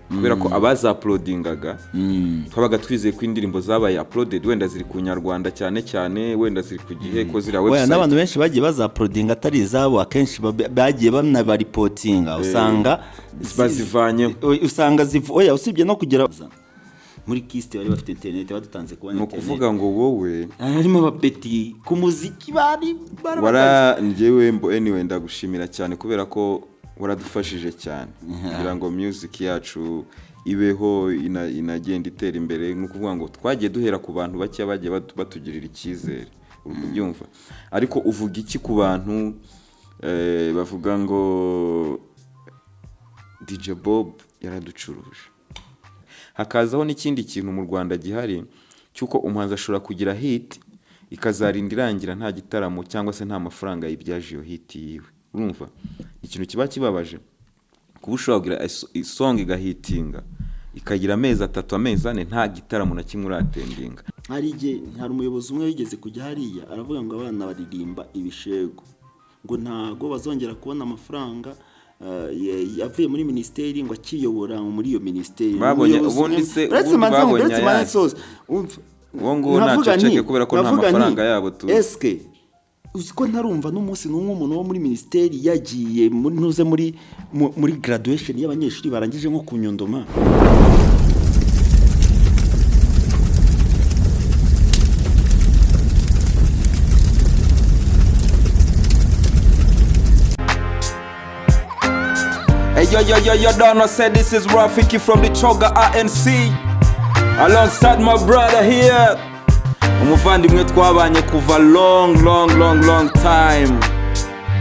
kubera ko abaza uploadingaga twabaga twizeye ko indirimbo zabaye uploaded wenda ziri ku Nyarwanda cyane wenda ziri ku gihe ko zira website. N'abantu benshi bagiye baza uploading atari izabo akenshi bagiye banabaripotinga usanga bazivanye, usanga usibye no kugera muri kiste bari bafite internet badutanze kubona internet. No kuvuga ngo wowe harimo abapeti ku muziki bari njyewe anyway ndagushimira cyane kubera ko waradufashije cyane kugira ngo music yacu ibeho inagenda itera imbere. No kuvuga ngo twagiye duhera ku bantu bake bagiye batugirira icyizere urukubyumva. Ariko uvuga iki ku bantu bavuga ngo DJ Bob yaraducuruje? Hakazaho n'ikindi kintu mu Rwanda gihari cyuko umuhanzi ashobora kugira hit ikazarinda irangira nta gitaramo cyangwa se nta mafaranga yibyaje iyo hit yiwe. Urumva ikintu kiba kibabaje kuba ushobora kugira song igahitinga ikagira amezi 3 amezi 4 nta gitaramo na kimwe uratendinga. Hari umuyobozi umwe wigeze kujya hariya aravuga ngo abana baririmba ibishego ngo ntago bazongera kubona amafaranga yavuye muri ministeri ngo akiyobora muri iyo ministeri. Babonye ubundi se babonye wongo naceceke kubera ko nta mafaranga yabo tu. Eske uziko ntarumva n'umunsi n'umwe umuntu wo muri ministeri yagiye ntuze muri graduation y'abanyeshuri barangije nko kunyondoma. Hey yo Donna said this is Rafiki from the Choga ANC alongside my brother here umuvandimwe twabanye kuva long time.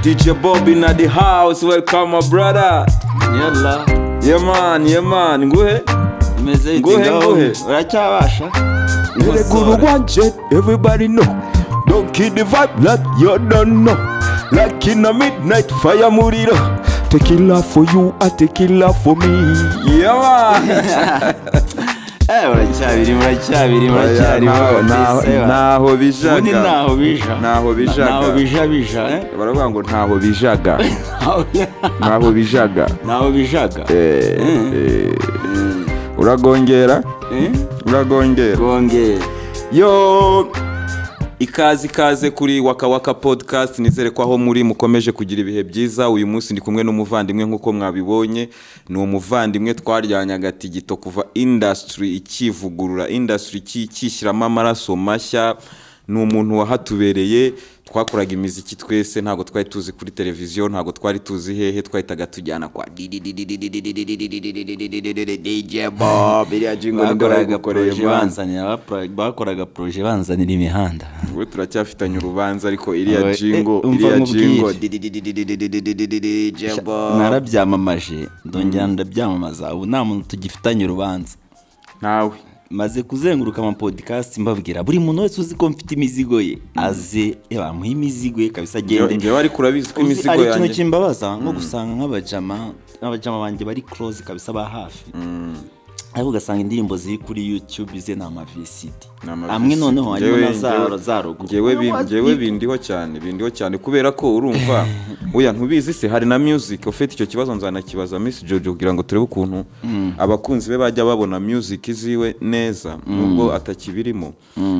DJ Bob in the house, welcome my brother. Yalla yeah man nguhe meze nguhe uracyabasha guru wanje everybody know don't kill the vibe like you don't know like in a midnight fire muriro. Tequila for you, I tequila for me. Yeah. Muracyabiri naho bijaga. Naho bija. Baravuga ngo ntaho bijaga. Naho bijaga. Uragongera? Gongera. Yo ikaze kuri Waka podcast. Nizere ko aho muri mukomeje kugira ibihe byiza. Uyu munsi ndi kumwe n'umuvandimwe nkuko mwabibonye, ni umuvandimwe twaryanyaga tigito kuva industry ikivugurura, industry kishyiramo amaraso mashya. Ni umuntu wahatubereye. Twakoraga imiziki twese ntago twari tuzi kuri televiziyo, ntago twari tuzi hehe, twahitaga tujyana kwa DJ Bob iriya jingo bakoraga projet banzanira imihanda. We turacyafitanye urubanza ariko iriya jingo DJ Bob narabyamamaje ndongera ndabyamamaza. Ubu nta muntu tugifitanye urubanza nawe. Maze kuzenguruka ama podcast mbabwira buri muntu wese uzi ko mfite imizigo ye aze yabamuha imizigo ye kabisa agende. Ngewe ari kurabizi ko imizigo yanjye ari ikintu kimbabaza nko gusanga nk'abajama banjye bari close kabisa ba hafi. Ariko ugasanga indirimbo ziri kuri YouTube ze na VCD amwe noneho harimo na zarogo. Ngewe bindiho cyane kubera ko urumva oya ntubizi se hari na music ufite icyo kibazo nzanakibaza Miss Jojo kugira ngo turebe ukuntu abakunzi be bajya babona music ziwe neza nubwo atakibirimo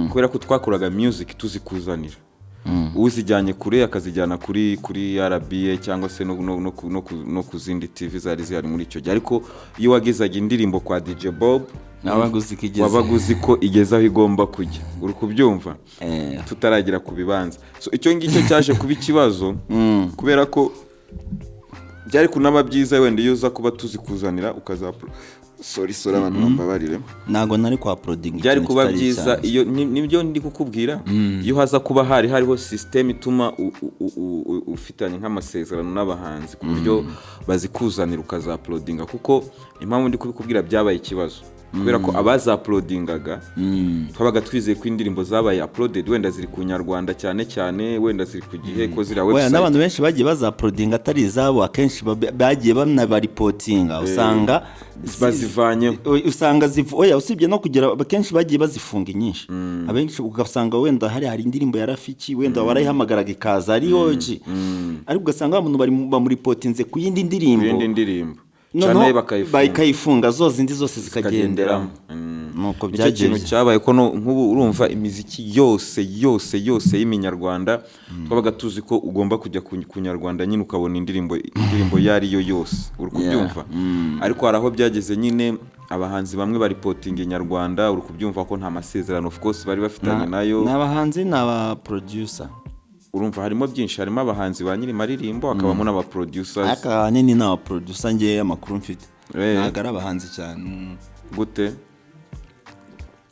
kubera ko twakoraga music tuzikuzanira. Uzijyanye kure akazijyana kuri RBA cyangwa se no kuzindi TV zari zihari muri icyo gihe. Ariko iyo wagezaga indirimbo kwa DJ Bob wabaguzi ko igeze aho igomba kujya. Uri kubyumva tutaragira ku bibanza. So icyo ngicyo cyaje kuba ikibazo kubera ko byari kunaba byiza wenda iyo uza kuba tuzikuzanira sorry abantu bambabarire nago nari kwa uploading byari kuba byiza iyo nibyo ndi kukubwira. Iyo haza kuba hariho system ituma ufitanye nk'amasezerano n'abahanzi ku buryo bazikuzanira ukaza uploadinga, kuko impamvu ndi kubikubwira byabaye ikibazo kubera ko abaza uploadingaga twabaga twizeye ko indirimbo zabaye uploaded wenda ziri ku Nyarwanda cyane wenda ziri ku gihe ko zira website. N'abantu benshi bagiye baza uploading atari izabo akenshi bagiye banabaripotinga usanga bazivanye, usanga usibye no kugera akenshi bagiye bazifunga nyinshi. Abenshi ugasanga wenda hari indirimbo ya Rafiki wenda warayihamagaraga ikaza ari yoji, ariko ugasanga abantu bari bamuripotinze ku yindi ndirimbo channel bakayifunga zose indi zose zikagenderamo. Nuko icyo kintu cyabaye ko nk'ubu urumva imiziki yose y'iminyarwanda twabaga tuzi ko ugomba kujya ku Nyarwanda nyine ukabona indirimbo yariyo yose uri kubyumva, ariko hari aho byageze nyine abahanzi bamwe bari potinga Inyarwanda uri kubyumva ko nta masezerano of course bari bafitanye nayo. N'abahanzi n'aba producer urumva harimo byinshi, harimo abahanzi ba nyiri maririmbo akabamo n'aba producers. Aka nini n'aba producer ngiye amakuru mfite ntago ari abahanzi cyane. Gute?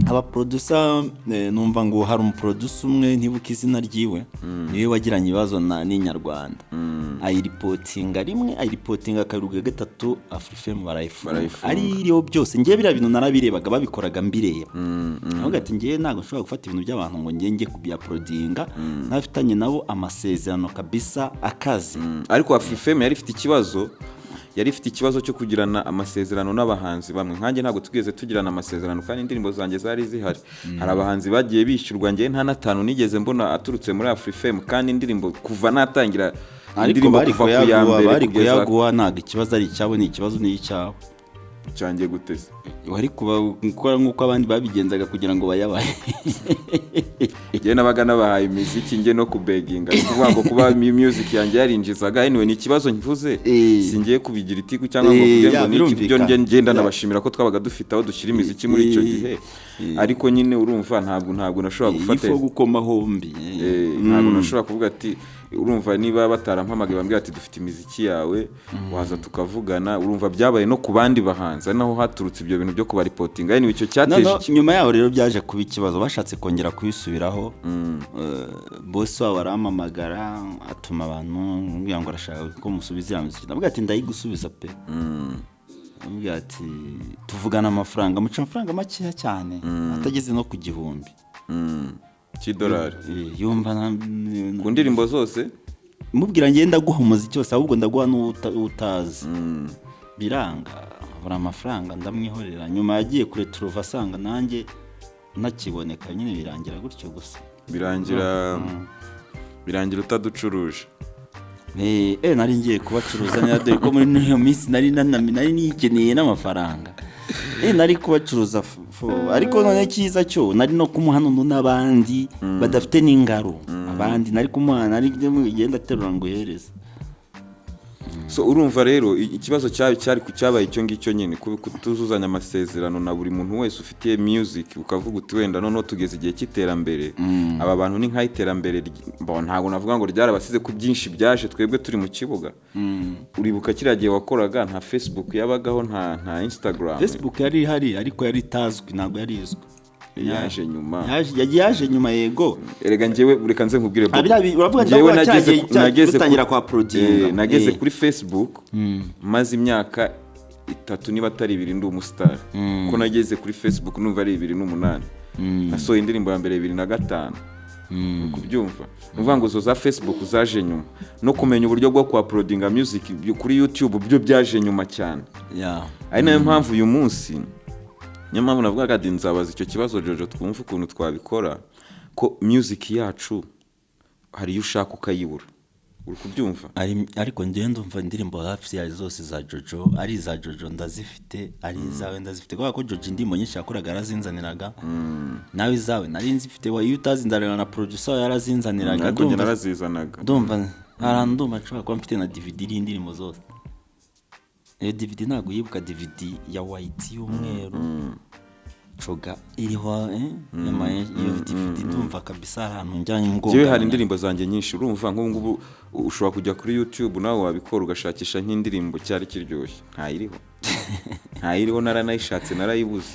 Aba producer numva ngo hari umuproducer umwe ntibuka izina ryiwe niwe wagiranye ibibazo n'Inyarwanda, ayiripotinga rimwe ayiripotinga karuga gatatu Afrifame barayifunga ari iriho byose. Ngiye biriya bintu narabirebaga babikoraga mbireba ahubwo ati ngiye ntago nshobora gufata ibintu by'abantu ngo ngiye kubyaprodinga nafitanye nabo amasezerano kabisa akazi. Ariko Afrifame yari ifite ikibazo cyo kugirana amasezerano n'abahanzi bamwe. Nkanjye ntabwo tugeze tugirana amasezerano kandi indirimbo zanjye zari zihari. Hari abahanzi bagiye bishyurwa, ngiye nta natanu nigeze mbona aturutse muri Afrifame kandi indirimbo kuva natangira indirimbo kuva ku ya mbere kugeza yaguha ntago ikibazo ari icyabo, ni ikibazo ni icyawe cyangiye guteze. Wari gukora nk'uko abandi babigenzaga kugira ngo bayabahe. Ngiye nabaga nabahaye imiziki ngiye no kubeginga kuvuga ngo kuba music yanjye yarinjizaga anyway ni ikibazo nkivuze singiye kubigira itiku cyangwa ngo kugira ngo niki byo ngenda nabashimira ko twabaga dufite aho dushyira imiziki muri icyo gihe, ariko nyine urumva ntabwo nashobora gufata ifo gukoma hombi. Ntabwo nashobora kuvuga ati urumva niba batarampamagaye bambwira ati dufite imiziki yawe waza tukavugana. Urumva byabaye no ku bandi bahanzi naho haturutse ibyo bintu byo kuba reporting anyway icyo cyateje nyuma yaho rero byaje kuba ikibazo bashatse kongera kubisubiraho. Boss wabo arampamagara atuma abantu mbwira ngo arashaka ko musubiza imiziki, ndavuga ati ndayigusubiza pe. Mbwira ati tuvugana amafaranga muca amafaranga makeya cyane atageze no ku 1000 $1 yumva ku ndirimbo zose. Mubwira ngenda guha umuziki cyose ahubwo ndaguha n'utazi biranga bura amafaranga ndamwihorera. Nyuma yagiye kure turuva asanga nanjye nakiboneka nyine birangira gutyo gusa birangira utaducuruje. Nari ngiye kubacuruza dore ko muri iyo minsi nari nikeneye n'amafaranga nari kubacuruza ariko none cyiza cyo nari no kumuha n'abandi badafite n'ingaro abandi nari kumuha nari genda terura ngo yereze. So urumva rero ikibazo cyabaye icyo ngicyo nyine kutuzuzanya amasezerano na buri muntu wese ufitiye music ukavuga uti wenda none tugeze igihe cy'iterambere. Aba bantu ni nk'iterambere ntabwo navuga ngo ryarabasize ku byinshi byaje twebwe turi mu kibuga. Uribuka kiriya gihe wakoraga nta Facebook yabagaho nta Instagram. Facebook yari ihari ariko yari itazwi ntabwo yari izwi. Yaje nyuma yaje nyuma yego. Erega njyewe reka nze nkubwire njyewe nageze gutangira kwa producer nageze kuri Facebook maze imyaka 3 niba atari 2 ndi umustar ko nageze kuri Facebook numva ari 2008 nasohoye indirimbo ya mbere 2005 kubyumva nuvuga ngo zo za Facebook zaje nyuma no kumenya uburyo bwo kwa uploadinga music kuri YouTube byo byaje nyuma cyane. Ari nayo mpamvu uyu munsi niyo mpamvu navuga ati nzabaza icyo kibazo Jojo twumva ukuntu twabikora ko music yacu hari ushaka ukayibura uri kubyumva. Ariko ngiye ndumva indirimbo hafi ya zose za Jojo ari za Jojo ndazifite ari izawe ndazifite kuko Jojo indimo nyinshi yakoraga arazinzaniraga nawe izawe nari nzifite iyo utazinzanira na producer yarazinzaniraga ariko njye narazizanaga ndumva aranduma nshobora kuba mfite na DVD y'indirimbo zose. DVD ntago yibuka DVD ya white y'umweru coga iriho iyo DVD ndumva kabisa ahantu njyanye ngombwa. Jewe hari indirimbo zanjye nyinshi urumva nk'ubu ushobora kujya kuri YouTube nawe wabikora ugashakisha nk'indirimbo cyari kiryoshye ntayiriho naranayishatse narayibuze.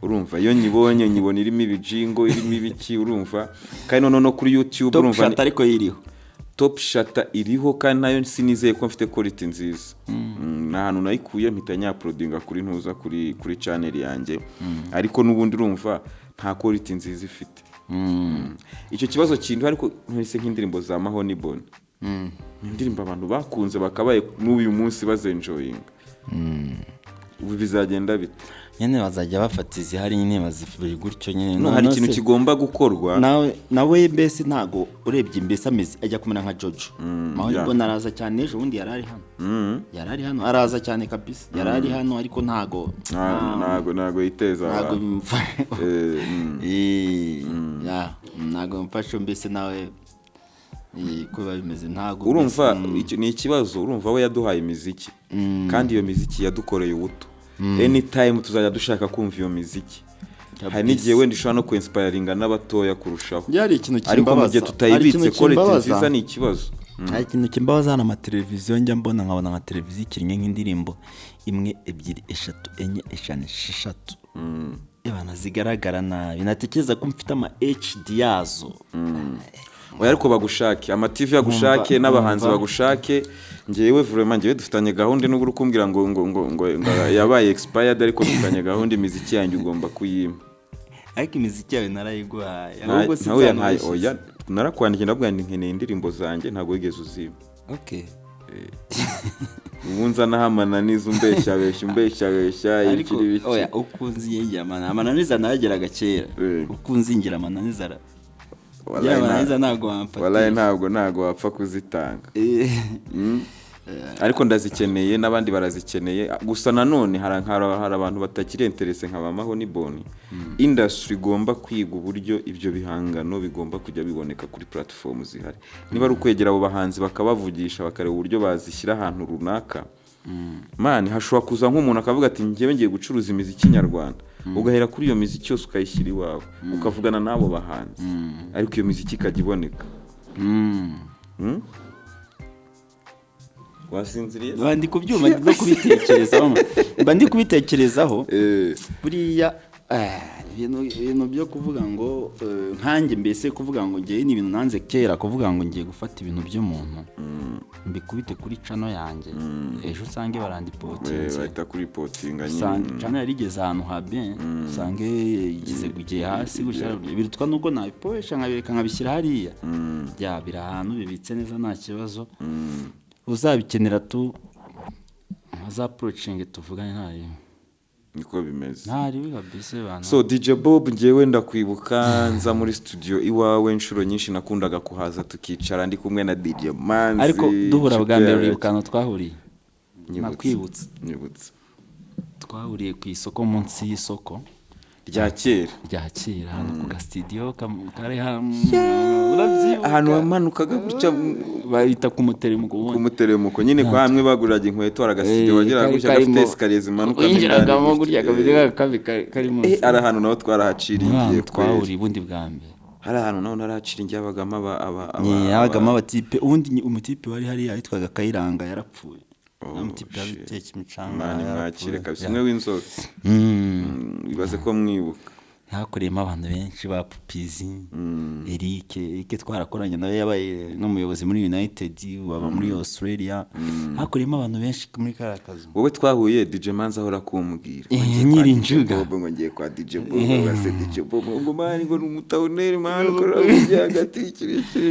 Urumva iyo nyibona irimo ibijingo irimo ibiki urumva kandi no kuri YouTube urumva ariko yiriho Top Shata iriho kandi nayo sinizeye ko mfite quality nziza. Nahantu nayikuye mpita nyaprodinga kuri ntuza kuri channel yanjye ariko nubundi urumva nta quality nziza ifite. Icyo kibazo kintu ariko ntise nk'indirimbo za Mahoni Bon. Indirimbo abantu bakunze bakabaye n'uyu munsi bazenjoyinga. ubu bizagenda bite? nyine bazajya bafata izihari nyine bazifuye gutyo nyine. No, hari ikintu kigomba gukorwa. nawe mbese ntago urebye mbese ameze ajya kumera nka Jojo. Mahoro naraza cyane ejo bundi yarari hano araza cyane kabisa yarari hano ariko ntago yiteza ntago ntago mfashe mbese nawe kuba bimeze ntago urumva ni ikibazo. Urumva we yaduhaye imiziki kandi iyo miziki yadukoreye ubuto. Anytime tuzajya dushaka kumva iyo miziki. Hari n'igihe wenda ishobora no kuinspiringa n'abatoya kurushaho. Byari ikintu kimbabaza. Ariko mu gihe tutayibitse quality nziza ni ikibazo. Hari ikintu kimbabaza na televiziyo njya mbona nkabona nka televiziyo ikinnye nk'indirimbo 1 2 3 4 5 6 ibana zigaragara nabi. Natekereza ko mfite ama HD yazo. Oya ariko bagushake ama TV yagushake n'abahanzi bagushake. Ngewe vraiment ngewe dufitanye gahunda no gurukumbwira ngo yabaye expired ariko dufitanye gahunda imiziki yanjye ugomba kuyima. Ariko imiziki yawe narayiguhaye. Ahubwo sinzanaye oya narakwandikira ndabwira nkeneye indirimbo zanjye ntago wigeze uziba. Okay. Ubunza nahamana nizo umbeshya ikiri biki. Oya ukunzi yeye amananiza narageraga kera. Ukunzi ngira amananiza Wallahi ntago wapfa kuzitanga. Ariko ndazikeneye n'abandi barazikeneye. Gusa nanone hari abantu batakiri interese nk'abamaho ni Boni. Industry igomba kwiga uburyo ibyo bihangano bigomba kujya biboneka kuri platform zihari. Niba ari ukwegera abo bahanzi bakabavugisha bakareba uburyo bazishyira ahantu runaka. Man hashobora kuza nk'umuntu akavuga ati ngiye ngiye gucuruza imiziki nyarwanda. Ugahera kuri iyo miziki yose ukayishyira iwawe ukavugana n'abo bahanzi ariko iyo miziki ikajya iboneka. Wasinziriye? Bandi kubyuma no kubitekerezaho. Bandi kubitekerezaho. Buriya ibintu byo kuvuga ngo nkanjye mbese kuvuga ngo ngiye ni ibintu nanze kera kuvuga ngo ngiye gufata ibintu by'umuntu mbikubite kuri channel yanjye ejo usange barandipotinze bahita kuri potinga nyine channel yarigeze ahantu ha bien usange igize gugiye hasi gushyira birutwa nuko nabipoesha nkabireka nkabishyira hariya bya bira ahantu bibitse neza nta kibazo uzabikenera tu aza approaching tuvugane nayo niko bimeze. Ntari kabise bana. So DJ Bob ngewe ndakwibuka nza muri studio iwawe inshuro nyinshi nakundaga kuhaza tukicara ndi kumwe na DJ Manzi. Ariko duhura bwa mbere uribukano twahuriye. Nakwibutse. Nyibutse. Twahuriye ku isoko munsi y'isoko rya kera hano ku ga studio kare ahantu wamanukaga guca bayita ku muteremuko nyine kwa hamwe baguraga inkweto aragasidio wagera guca gafite escalier zimanuka injiragamo gurya kabiri karimo ari ahantu naho twarahaciriye twahuriye ubundi bwa mbere. Hari ahantu naho narahaciriye abagama abagama batipe ubundi umutipe wari hari yitwaga Kayiranga yarapfuye. Namutipe yabiteke imicanga mwakire kabisa umwe w'inzobe. Bibaze ko mwibuka hakoreyemo abantu benshi ba Pupizi Eric twarakoranye nawe yabaye n'umuyobozi muri United waba muri Australia. Hakoreyemo abantu benshi muri karakazi. Wowe twahuye DJ Manzi ahora kumbwira nyiri njuga ngo ngiye kwa DJ Bob base DJ Bob ngo mani ngo umutauneri mani ko rajya hagati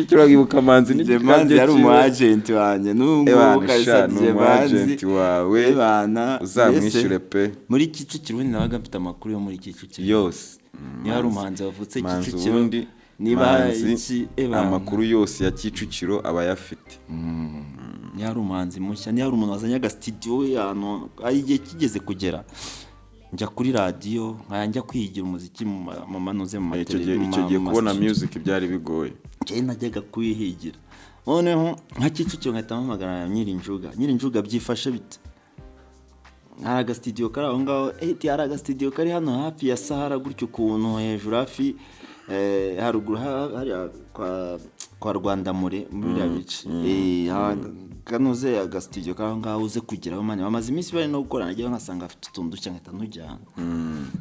kiragibuka Manzi ni DJ Manzi yari umu agent wanye n'ubwo kalisa DJ Manzi wawe bana uzamwishyure pe muri Kicukiro nabaga mfite amakuru yo muri Kicukiro yose. Ni hari umuhanzi wavutse Kicukiro niba amakuru yose ya Kicukiro aba yafite. Ni hari umuhanzi mushya ni hari umuntu wazanye aga studio yano ayigiye kigeze kugera njya kuri radio nkajya kwigira umuziki mu manuze mu mateleviziyo. Icyo giye kubona music byari bigoye. Je najyaga kuyihigira noneho nka Kicukiro nkahita mpamagara nyiri njuga byifashe bite. Hari aga studio kari aho ngaho hari aga studio kari hano hafi ya Sahara gutyo ukuntu hejuru hafi haruguru hari kwa Rwanda muri bice kanoze aga studio kari aho ngaho uze kugeraho mani bamaze iminsi bari no gukora nagiye nkasanga afite utuntu duke nkahita nujyana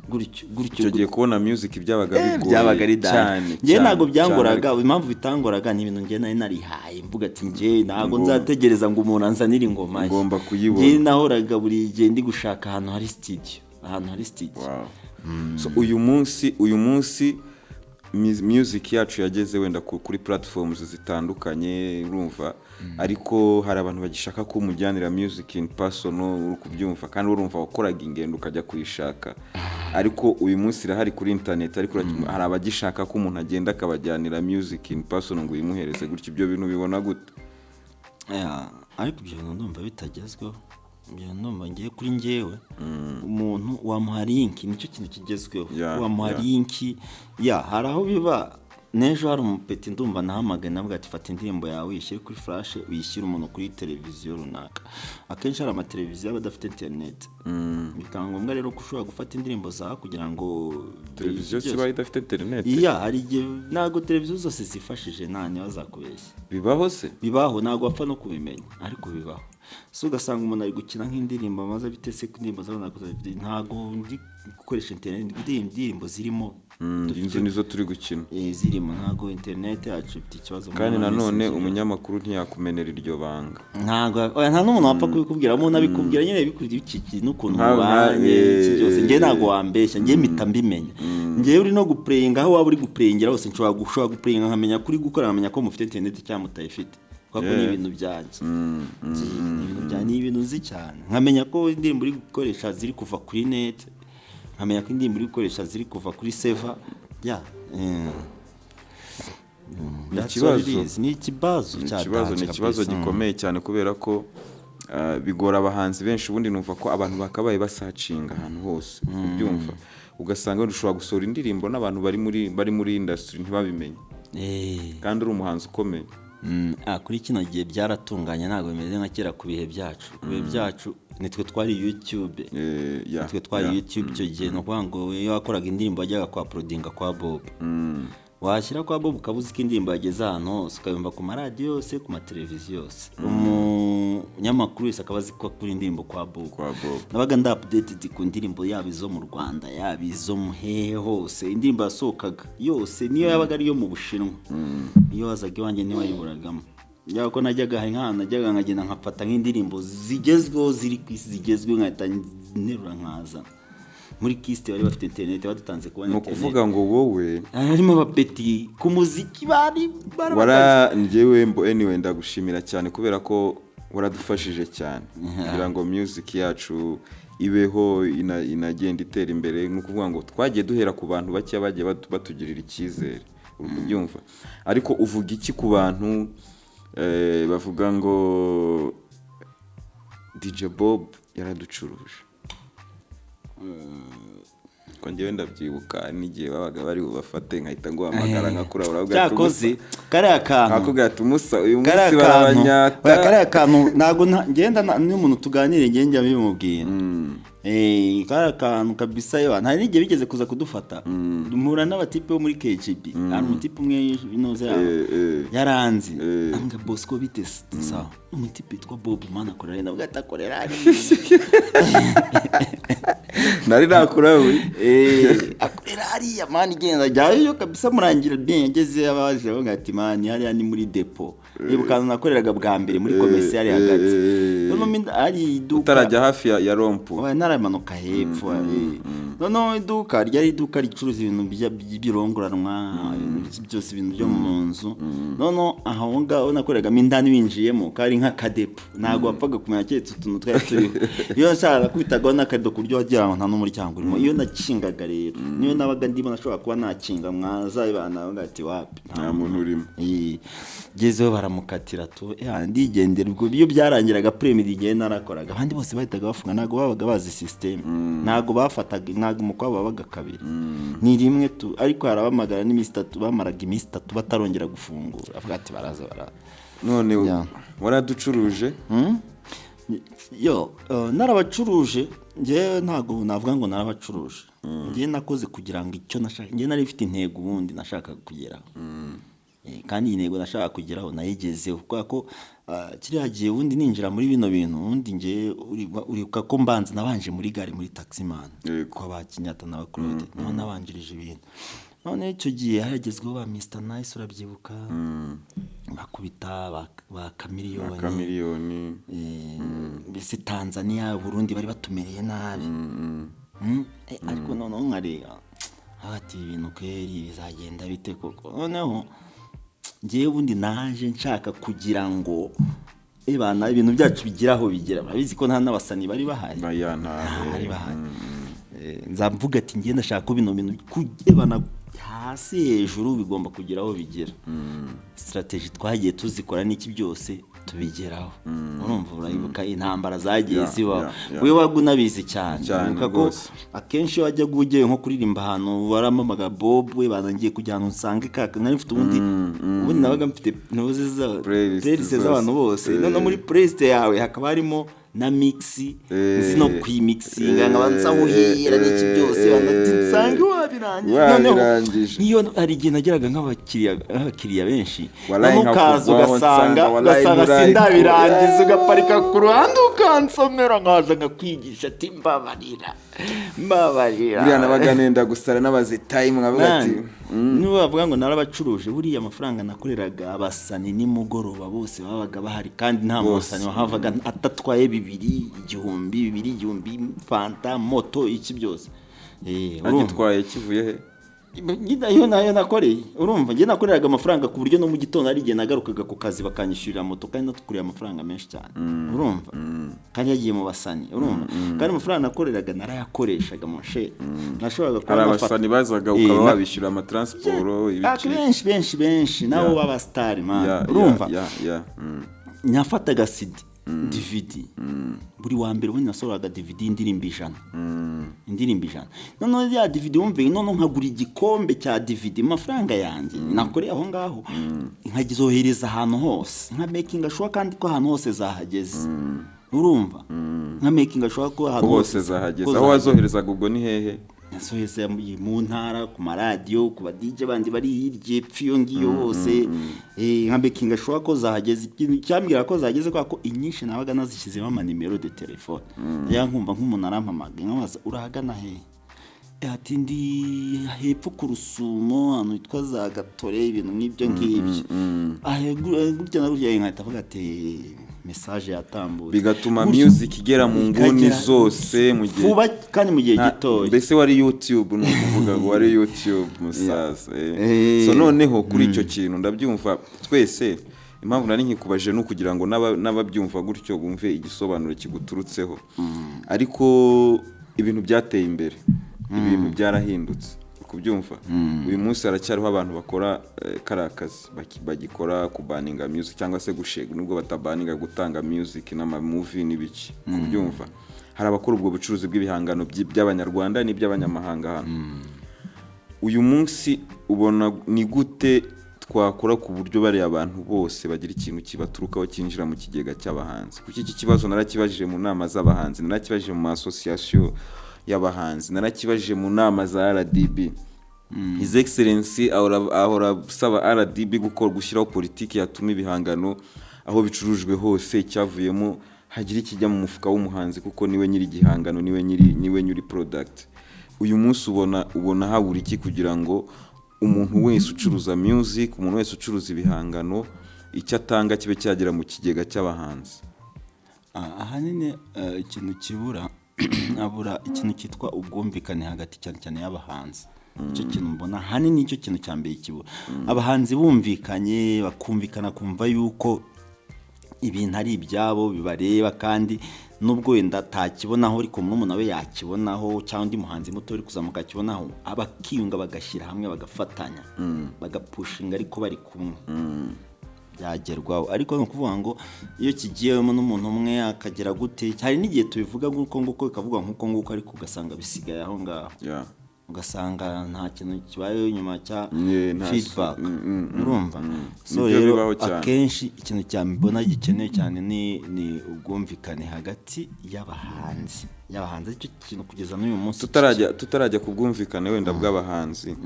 gutyo icyo giye kubona music byabaga bigoye cyane. Ngiye ntago byangoraga impamvu bitangoraga ni ibintu ngiye narihaye mvuga ati ngiye ntago nzategereza ngo umuntu anzanire ingoma ngomba kuyibona. Ngiye nahoraga buri gihe ndi gushaka ahantu hari studio. So uyu munsi music yacu yageze wenda kuri platforms zitandukanye urumva ariko hari abantu bagishaka ko umujyanira music in person uri kubyumva kandi urumva wakoraga ingendo ukajya kuyishaka ariko uyu munsi irahari kuri internet ariko hari abagishaka ko umuntu agenda akabajyanira music in person ngo uyimuhereze gutyo ibyo bintu bibona gute ariko ibyo bintu ndumva bitagezweho ibyo ndumva ngiye kuri njyewe umuntu wamuha link nicyo kintu kigezweho wamuha link hari aho biba n'ejo hari umupeti ndumva nahamagaye navuga ati fata indirimbo yawe uyishyire kuri flash uyishyire umuntu kuri televiziyo runaka akenshi hari amateleviziyo aba adafite internet bikaba ngombwa rero ko ushobora gufata indirimbo zawe kugira ngo televiziyo ziba idafite internet hari igihe ntabwo televiziyo zose zifashije nta ntibazakubeshye bibaho se bibaho ntabwo wapfa no kubimenya ariko bibaho so ugasanga umuntu ari gukina nk'indirimbo amaze bitese ku ndirimbo z'abana ntabwo ndi gukoresha internet indirimbo zirimo inzu nizo turi gukina zirimo ntabwo internet yacu ifite ikibazo kandi nanone umunyamakuru ntiyakumenera iryo banga nta n'umuntu wapfa kubikubwira umuntu abikubwira nyine bikurikije iki n'ukuntu mubanye cyose njye ntabwo wambeshya njye mpita mbimenya njyewe uri no guplayinga aho waba uri guplayingira hose nshobora guplayinga nkamenya kuri gukora nkamenya ko mufite internet cyangwa mutayifite kuko ni ibintu byanjye ni ibintu nzi cyane nkamenya ko indirimbo uri gukoresha ziri kuva kuri net nkamenya ko indirimbo uri gukoresha ziri kuva kuri server ni ikibazo gikomeye cyane kubera ko bigora abahanzi benshi ubundi numva ko abantu bakabaye basacinga ahantu hose kubyumva ugasanga ushobora gusohora indirimbo n'abantu bari muri industry ntibabimenye kandi uri umuhanzi ukomeye kuri kino gihe byaratunganye ntabwo bimeze nka kera ku bihe byacu nitwe twari YouTube icyo gihe no kuvuga ngo iyo wakoraga indirimbo wajyaga kwa prodinga kwa Bob washyira kwa Bob ukabuza ko indirimbo yageze ahantu hose ukayumva ku maradiyo yose ku mateleviziyo yose umunyamakuru wese akaba azi ko kuri indirimbo kwa Bob nabaga nda updated ku ndirimbo yaba izo mu Rwanda yaba izo mu hehe hose indirimbo yasohokaga yose niyo yabaga ari yo mu Bushinwa iyo wazaga iwanjye ntiwayiburagamo yaba ko najyaga najyaga nkagenda nkafata nk'indirimbo zigezweho ziri ku isi zigezweho nkahita nterura nkaza muri Kiste bari bafite internet badutanze kubona internet no kuvuga ngo wowe harimo abapeti ku muziki bari njyewe anyway ndagushimira cyane kubera ko waradufashije cyane kugira ngo music yacu ibeho inagenda itera imbere no kuvuga ngo twagiye duhera ku bantu bake bagiye batugirira icyizere urubyumva ariko uvuga iki ku bantu bavuga ngo DJ Bob yaraducuruje ko njyewe ndabyibuka n'igihe babaga bari bubafate nkahita ngo amagara nkakura uravuga cyakoze kariya kantu akubwira ati uyu munsi barabanyata kariya kantu ntabwo ngenda n'umuntu tuganire ngenda bimubwira kariya kantu kabisa yo nta n'igihe bigeze kuza kudufata duhura n'abatipe bo muri KGB hari umutipe umwe binoze yaranze anga Bosco bitese sawa umutipe witwa Bob mana akorera navuga ati akorera nari nakurawe akorera hariya mani igenda jyayo kabisa murangira bien yageze abaje avuga ati mani hariya ni muri depo ibukana nakoreraga bwa mbere muri commercial hagati none ari iduka utarajya hafi ya rompo naramanuka hepfo none iduka ryari iduka ricuruza ibintu by'irongoranwa byose ibintu byo mu nzu none aho ngaho nakoreragamo indani winjiyemo kari nka kadepo ntago wapfaga kumenya cyetse utuntu twari turiho iyo nshaka kwitagaho n'akadodo kuryo wagira ngo nta n'umuryango urimo iyo nakingaga rero niyo nabaga ndimo nashobora kuba nakinga mwazabana bavuga ati wapi nta muntu urimo gezeho baramukatira tu ndigendera ubwo iyo byarangiraga premium igihe narakoraga abandi bose bahitaga bafunga ntago babaga bazi system ntago bafataga ntago umukwa babaga kabiri ni rimwe tu ariko harabamagara n'iminsi 3 bamaraga iminsi 3 batarongera gufungura avuga ati baraza none waraducuruje narabacuruje njye ntago navuga ngo narabacuruje njye nakoze kugira ngo icyo nashaka njye nari mfite intego ubundi nashaka kugeraho kandi intego nashaka kugeraho nayigezeho kuko ko kiriya gihe ubundi ninjira muri bino bintu ubundi njye uribuka ko mbanza nabanje muri gare muri taximan kwa bakinyata n'abakurode none nabanjirije ibintu none icyo gihe haragezweho ba Mr Nice urabyibuka bakubita ba Chameleone mbese Tanzania Burundi bari batumereye nabi ariko none nkareba ati ibintu kweri bizagenda bite koko. Noneho ngewe ubundi naje nshaka kugira ngo bana ibintu byacu bigiraho bigera. Urabizi ko nta n'abasani bari bahari. Bari bahari. Nzamvuga ati ngiye ndashaka ko bino bintu kugebana hasi hejuru bigomba kugeraho bigera. Strategy twagiye tuzikora n'iki byose tubigeraho. Urumva urayibuka intambara zagiye ziba. We wagunabizi cyane. Ko akenshi wajya gujye nko kuririmba ahantu baramamaga Bob we banangiye kujyana usange kaka nari mfite ubundi nabaga mfite ntuzi za playlist z'abantu bose. None muri playlist yawe hakaba harimo na mixi zino kwimixinga ngabanza uhira n'iki byose banatsange wabirangije. Niyo ari gihe nageraga nk'abakiriya benshi mukaza ugasanga sindabirangiza ugaparika ku ruhande ukansomera nkaza ngakwigisha ati mbabarira buriya nabaga nenda gusara n'abazi time nkavuga ati niba bavuga ngo narabacuruje buriya amafaranga nakoreraga abasani nimugoroba bose babaga bahari kandi nta musani wahavaga atatwaye 2,000 fanta moto iki byose agitwaye kivuye he nayo nakoreye. Urumva ngiye nakoreraga amafaranga ku buryo no mu gitondo ari gihe nagarukaga ku kazi bakanyishyurira moto kandi natukuriye amafaranga menshi cyane. Urumva kandi yagiye mu basani. Urumva kandi amafaranga nakoreraga narayakoreshaga mu she nashoboraga ko abasani bazaga ukaba wabishyura ama transport ibiki benshi nabo baba star man. Urumva nyafataga CD DVD buri wa mbere ubundi nasohoraga DVD indirimbo 100 none ya DVD wumve none nkagura igikombe cya DVD amafaranga yanjye nakoreye aho ngaho nkagizohereza ahantu hose nka making sure kandi ko ahantu hose zahageze. Urumva nka making sure ko ahantu hose zahageze. Aho wazoherezaga ubwo ni hehe? Nasoheze mu ntara ku maradiyo ku ba DJ bandi bari hirye pfiyo ngiyo hose nka making sure ko zahageze. Ikintu cyambwira ko zahageze ko inyinshi nabaga nazishyizemo ama numero de telefone yankumva nk'umuntu arampamaga nkabaza urahagana he ati ndi hepfo ku Rusumo hano yitwa za Gatore ibintu n'ibyo ngibyo gutya na gutya nkahita avuga ati message yatambutse bigatuma music igera mu nguni zose mu gihe vuba kandi mu gihe gitoya. Mbese wari YouTube no kuvuga ngo wari YouTube musaza so noneho kuri icyo kintu ndabyumva twese impamvu nari nkikubaje no kugira ngo n'ababyumva gutyo bumve igisobanuro kiguturutseho ariko ibintu byateye imbere ibintu byarahindutse kubyumva. Uyu munsi haracyariho abantu bakora karakazi bagikora kubaninga music cyangwa se gushega nubwo batabaninga gutanga music n'ama movie n'ibiki kubyumva. Hari abakora ubwo bucuruzi bw'ibihangano by'abanyarwanda n'iby'abanyamahanga hano. Uyu munsi ubona ni gute twakora ku buryo bari abantu bose bagira ikintu kibaturukaho kinjira mu kigega cy'abahanzi? Kuki iki kibazo narakibajije mu nama z'abahanzi, narakibajije mu association y'abahanzi, narakibajije mu nama za RDB. His Excellency ahora saba RDB gushyiraho politiki yatuma ibihangano aho bicurujwe hose cyavuyemo hagira ikijya mu mufuka w'umuhanzi kuko niwe nyiri igihangano niwe nyiri product. Uyu munsi ubona habura iki kugira ngo umuntu wese ucuruza music, umuntu wese ucuruza ibihangano icyo atanga kibe cyagera mu kigega cy'abahanzi? Ahanini ikintu kibura abura ikintu cyitwa ubwumvikane hagati cyane y'abahanzi. Icyo kintu mbona hanini icyo kintu cyambeye kibura. Abahanzi bumvikanye bakumvikana kumva yuko ibintu ari ibyabo bibareba kandi nubwo wenda takibonaho ariko umuntu nawe yakibonaho cyangwa undi muhanzi muto uri kuzamuka kibonaho abakiyunga bagashyira hamwe bagafatanya bagapushinga ariko bari kumwe byagerwaho. Ariko no kuvuga ngo iyo kigiyemo n'umuntu umwe akagera gute hari n'igihe tubivuga nguko bikavuga nguko ariko ugasanga bisigaye aho ngaho ugasanga nta kintu kibaye nyuma cya feedback. Urumva so rero akenshi ikintu cyambona gikenewe cyane ni ubwumvikane hagati y'abahanzi icyo kintu kugeza n'uyu munsi tutarajya kubwumvikane wenda bw'abahanzi.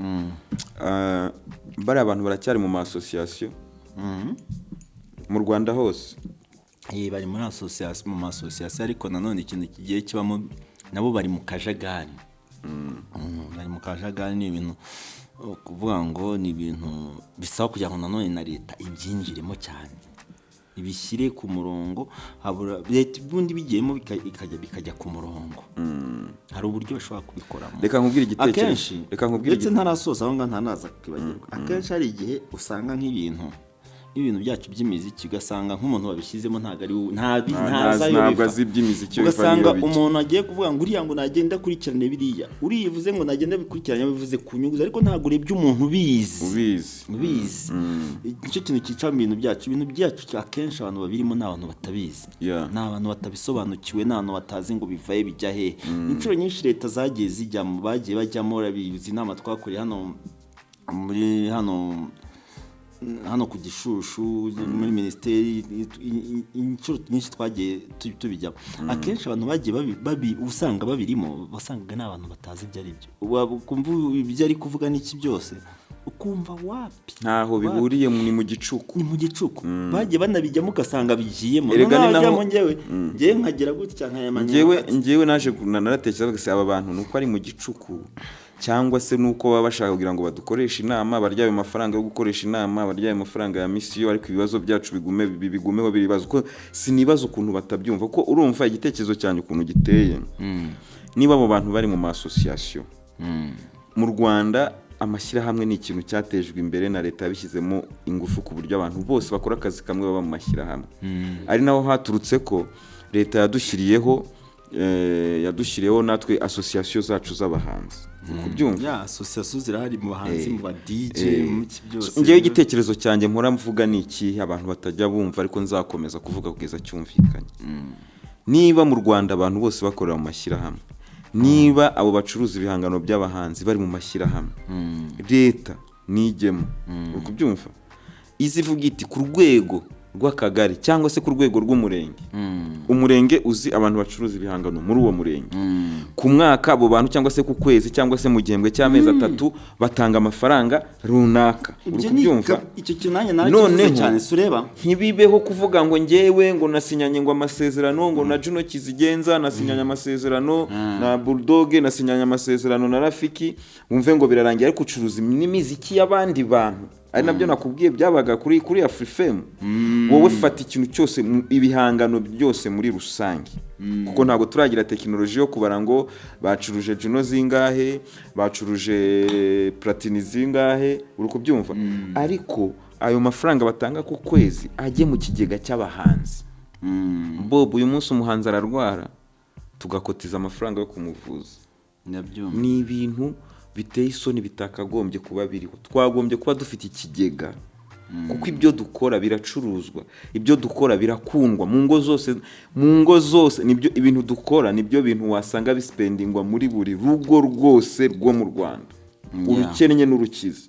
Bari abantu baracyari mu association mu Rwanda hose bari muri association mu association ariko nanone ikintu kigiye kibamo nabo bari mu kajagari. Bari mu kajagari ni ibintu kuvuga ngo ni ibintu bisaba kugira ngo nanone na leta ibyinjiremo cyane. ibishyire ku murongo, leta ubundi bigiyemo bikajya ku murongo. Hari uburyo bashobora kubikoramo. Reka nkubwire igitekerezo. Akenshi ndetse ntarasoza aho ngaho ntanaza kwibagirwa. Akenshi hari igihe usanga nk'ibintu byacu by'imiziki ugasanga nk'umuntu wabishyizemo ntabwo azi iby'imiziki, ugasanga umuntu agiye kuvuga ngo uriya ngo nagenda akurikirane biriya, uriyivuze ngo nagenda bikurikirane bivuze ku nyungu, ariko ntabwo urebye umuntu ubizi. Nicyo kintu cyica mu bintu byacu akenshi abantu babirimo ni abantu batabizi, ni abantu batabisobanukiwe, ni abantu batazi ngo bivaye bijya he. Inshuro nyinshi leta zagiye zijyamo, bagiye bajyamo, urabizi inama twakoreye hano ku Gishushu muri minisiteri, inshuro nyinshi twagiye tubijyamo. Akenshi abantu bagiye usanga babirimo, basangaga ni abantu batazi ibyo ari byo, ukumva ibyo ari kuvuga n'iki byose ukumva wapi ntaho bihuriye, ni mu gicuku bagiye banabijyamo ugasanga bigiyemo. ngewe nkagera gutya nkayamanya, ngewe naje naratekereza aba bantu nuko ari mu gicuku, cyangwa se nuko baba bashaka kugira ngo badukoreshe inama, barya ayo mafaranga yo gukoresha inama, barya ayo mafaranga ya misiyo, ariko ibibazo byacu bigumeho biribazo. Ko sinibaza ukuntu batabyumva, ko urumva igitekerezo cyane ukuntu giteye. Niba abo bantu bari mu masosiyasiyo mu Rwanda, amashyirahamwe ni ikintu cyatejwe imbere na leta, yabishyizemo ingufu ku buryo abantu bose bakora akazi kamwe baba mu mashyirahamwe. Ari naho haturutse ko leta yadushyiriyeho natwe asosiyasiyo zacu z'abahanzi. Kubyumva asosiyasiyo zirahari mu bahanzi, mu ba DJ, mu byose. Ngewe igitekerezo cyanjye mpora mvuga ni iki, abantu batajya bumva ariko nzakomeza kuvuga kugeza cyumvikanye. Niba mu Rwanda abantu bose bakorera mu mashyirahamwe, niba abo bacuruza ibihangano by'abahanzi bari mu mashyirahamwe, leta nijyemo, kubyumva izivuga iti ku rwego rw'akagari cyangwa se ku rwego rw'umurenge, umurenge uzi abantu bacuruza ibihangano muri uwo murenge, ku mwaka abo bantu cyangwa se ku kwezi cyangwa se mu gihembwe cy'amezi 3 batanga amafaranga runaka. Urukubyumva icyo kintu nanjye narakivuze cyane, sureba ntibibeho kuvuga ngo ngewe ngo nasinyanye ngo amasezerano ngo na Juno Kizigenza, nasinyanye amasezerano na Bulldog, nasinyanye amasezerano na Rafiki, wumve ngo birarangiye, ariko ucuruza n'imiziki y'abandi bantu. Ari nabyo nakubwiye byabaga kuri Afrifame. Wowe fata ikintu cyose, ibihangano byose muri rusange, kuko ntabwo turagira tekinoloji yo kubara ngo bacuruje Juno zingahe, bacuruje Platini zingahe, uri kubyumva. Ariko ayo mafaranga batanga ku kwezi ajye mu kigega cy'abahanzi. Bob, uyu munsi umuhanzi ararwara, tugakotiza amafaranga yo kumuvuza. Ni ibintu biteye isoni, bitakagombye kuba biriho. Twagombye kuba dufite ikigega, kuko ibyo dukora biracuruzwa, ibyo dukora birakundwa mu ngo zose, nibyo ibintu dukora, nibyo bintu wasanga bispendingwa muri buri rugo rwose rwo mu Rwanda, urukennye n'urukize,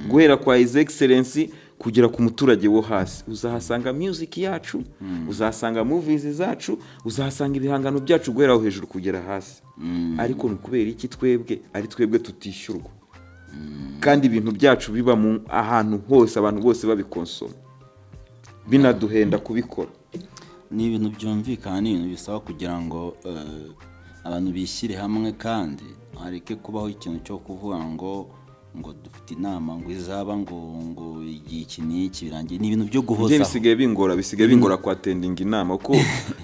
guhera kwa His Excellency kugera ku muturage wo hasi. Uzahasanga music yacu, uzahasanga movies zacu, uzahasanga ibihangano byacu guhera aho hejuru kugera hasi. Ariko nukubera iki twebwe tutishyurwa, kandi ibintu byacu biba mu ahantu hose, abantu bose babikonsoma, binaduhenda kubikora. Ni ibintu byumvikana, ni ibintu bisaba kugira ngo abantu bishyire hamwe, kandi hareke kubaho ikintu cyo kuvuga ngo dufite inama ngo izaba ngo iki n'iki birangiye. Ni ibintu byo guhoza. Bisigaye bingora kwa attending inama, uko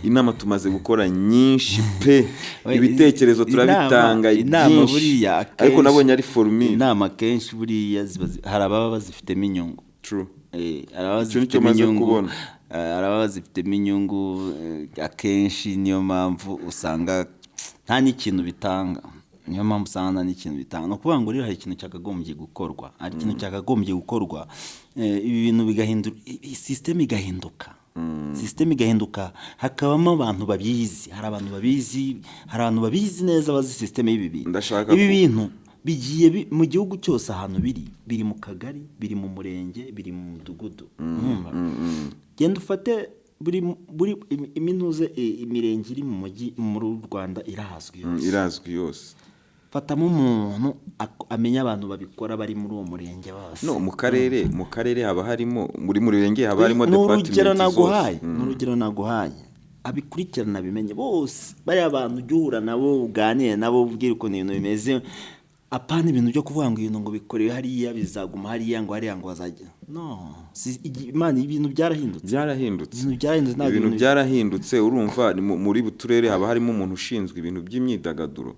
inama tumaze gukora nyinshi pe, ibitekerezo turabitanga byinshi, ariko nabonye ari formule. Inama kenshi buriya hari ababa bazifitemo inyungu. True. Araba bazifitemo inyungu akenshi, niyo mpamvu usanga nta n'ikintu bitanga. Niyo mpamvu usanga n'ikintu bitanga. No kuvuga ngo rero hari ikintu cyakagombye gukorwa, hari ikintu cyakagombye gukorwa, ibi bintu bigahindura, system igahinduka. System igahinduka, hakabamo abantu babizi, hari abantu babizi neza bazi system y'ibi bintu. Ibi bintu bigiye mu gihugu cyose ahantu biri mu kagari, biri mu murenge, biri mu mudugudu. Genda ufate buri iminuze imirenge iri mu mujyi mu Rwanda irazwi yose. Fatamo umuntu amenya abantu babikora bari muri uwo murenge bose. No, mu karere haba harimo muri murenge haba harimo department zose. N'urugero naguhaye abikurikirana bimenye bose, bari abantu ujyura nabo uganire nabo ubwira uko ibintu bimeze. apana ibintu byo kuvuga ngo ibintu ngo bikorewe hariya bizaguma hariya ngo hariya ngo bazajya no Imana ibintu byarahindutse ibintu byarahindutse urumva muri buturere haba harimo umuntu ushinzwe ibintu by'imyidagaduro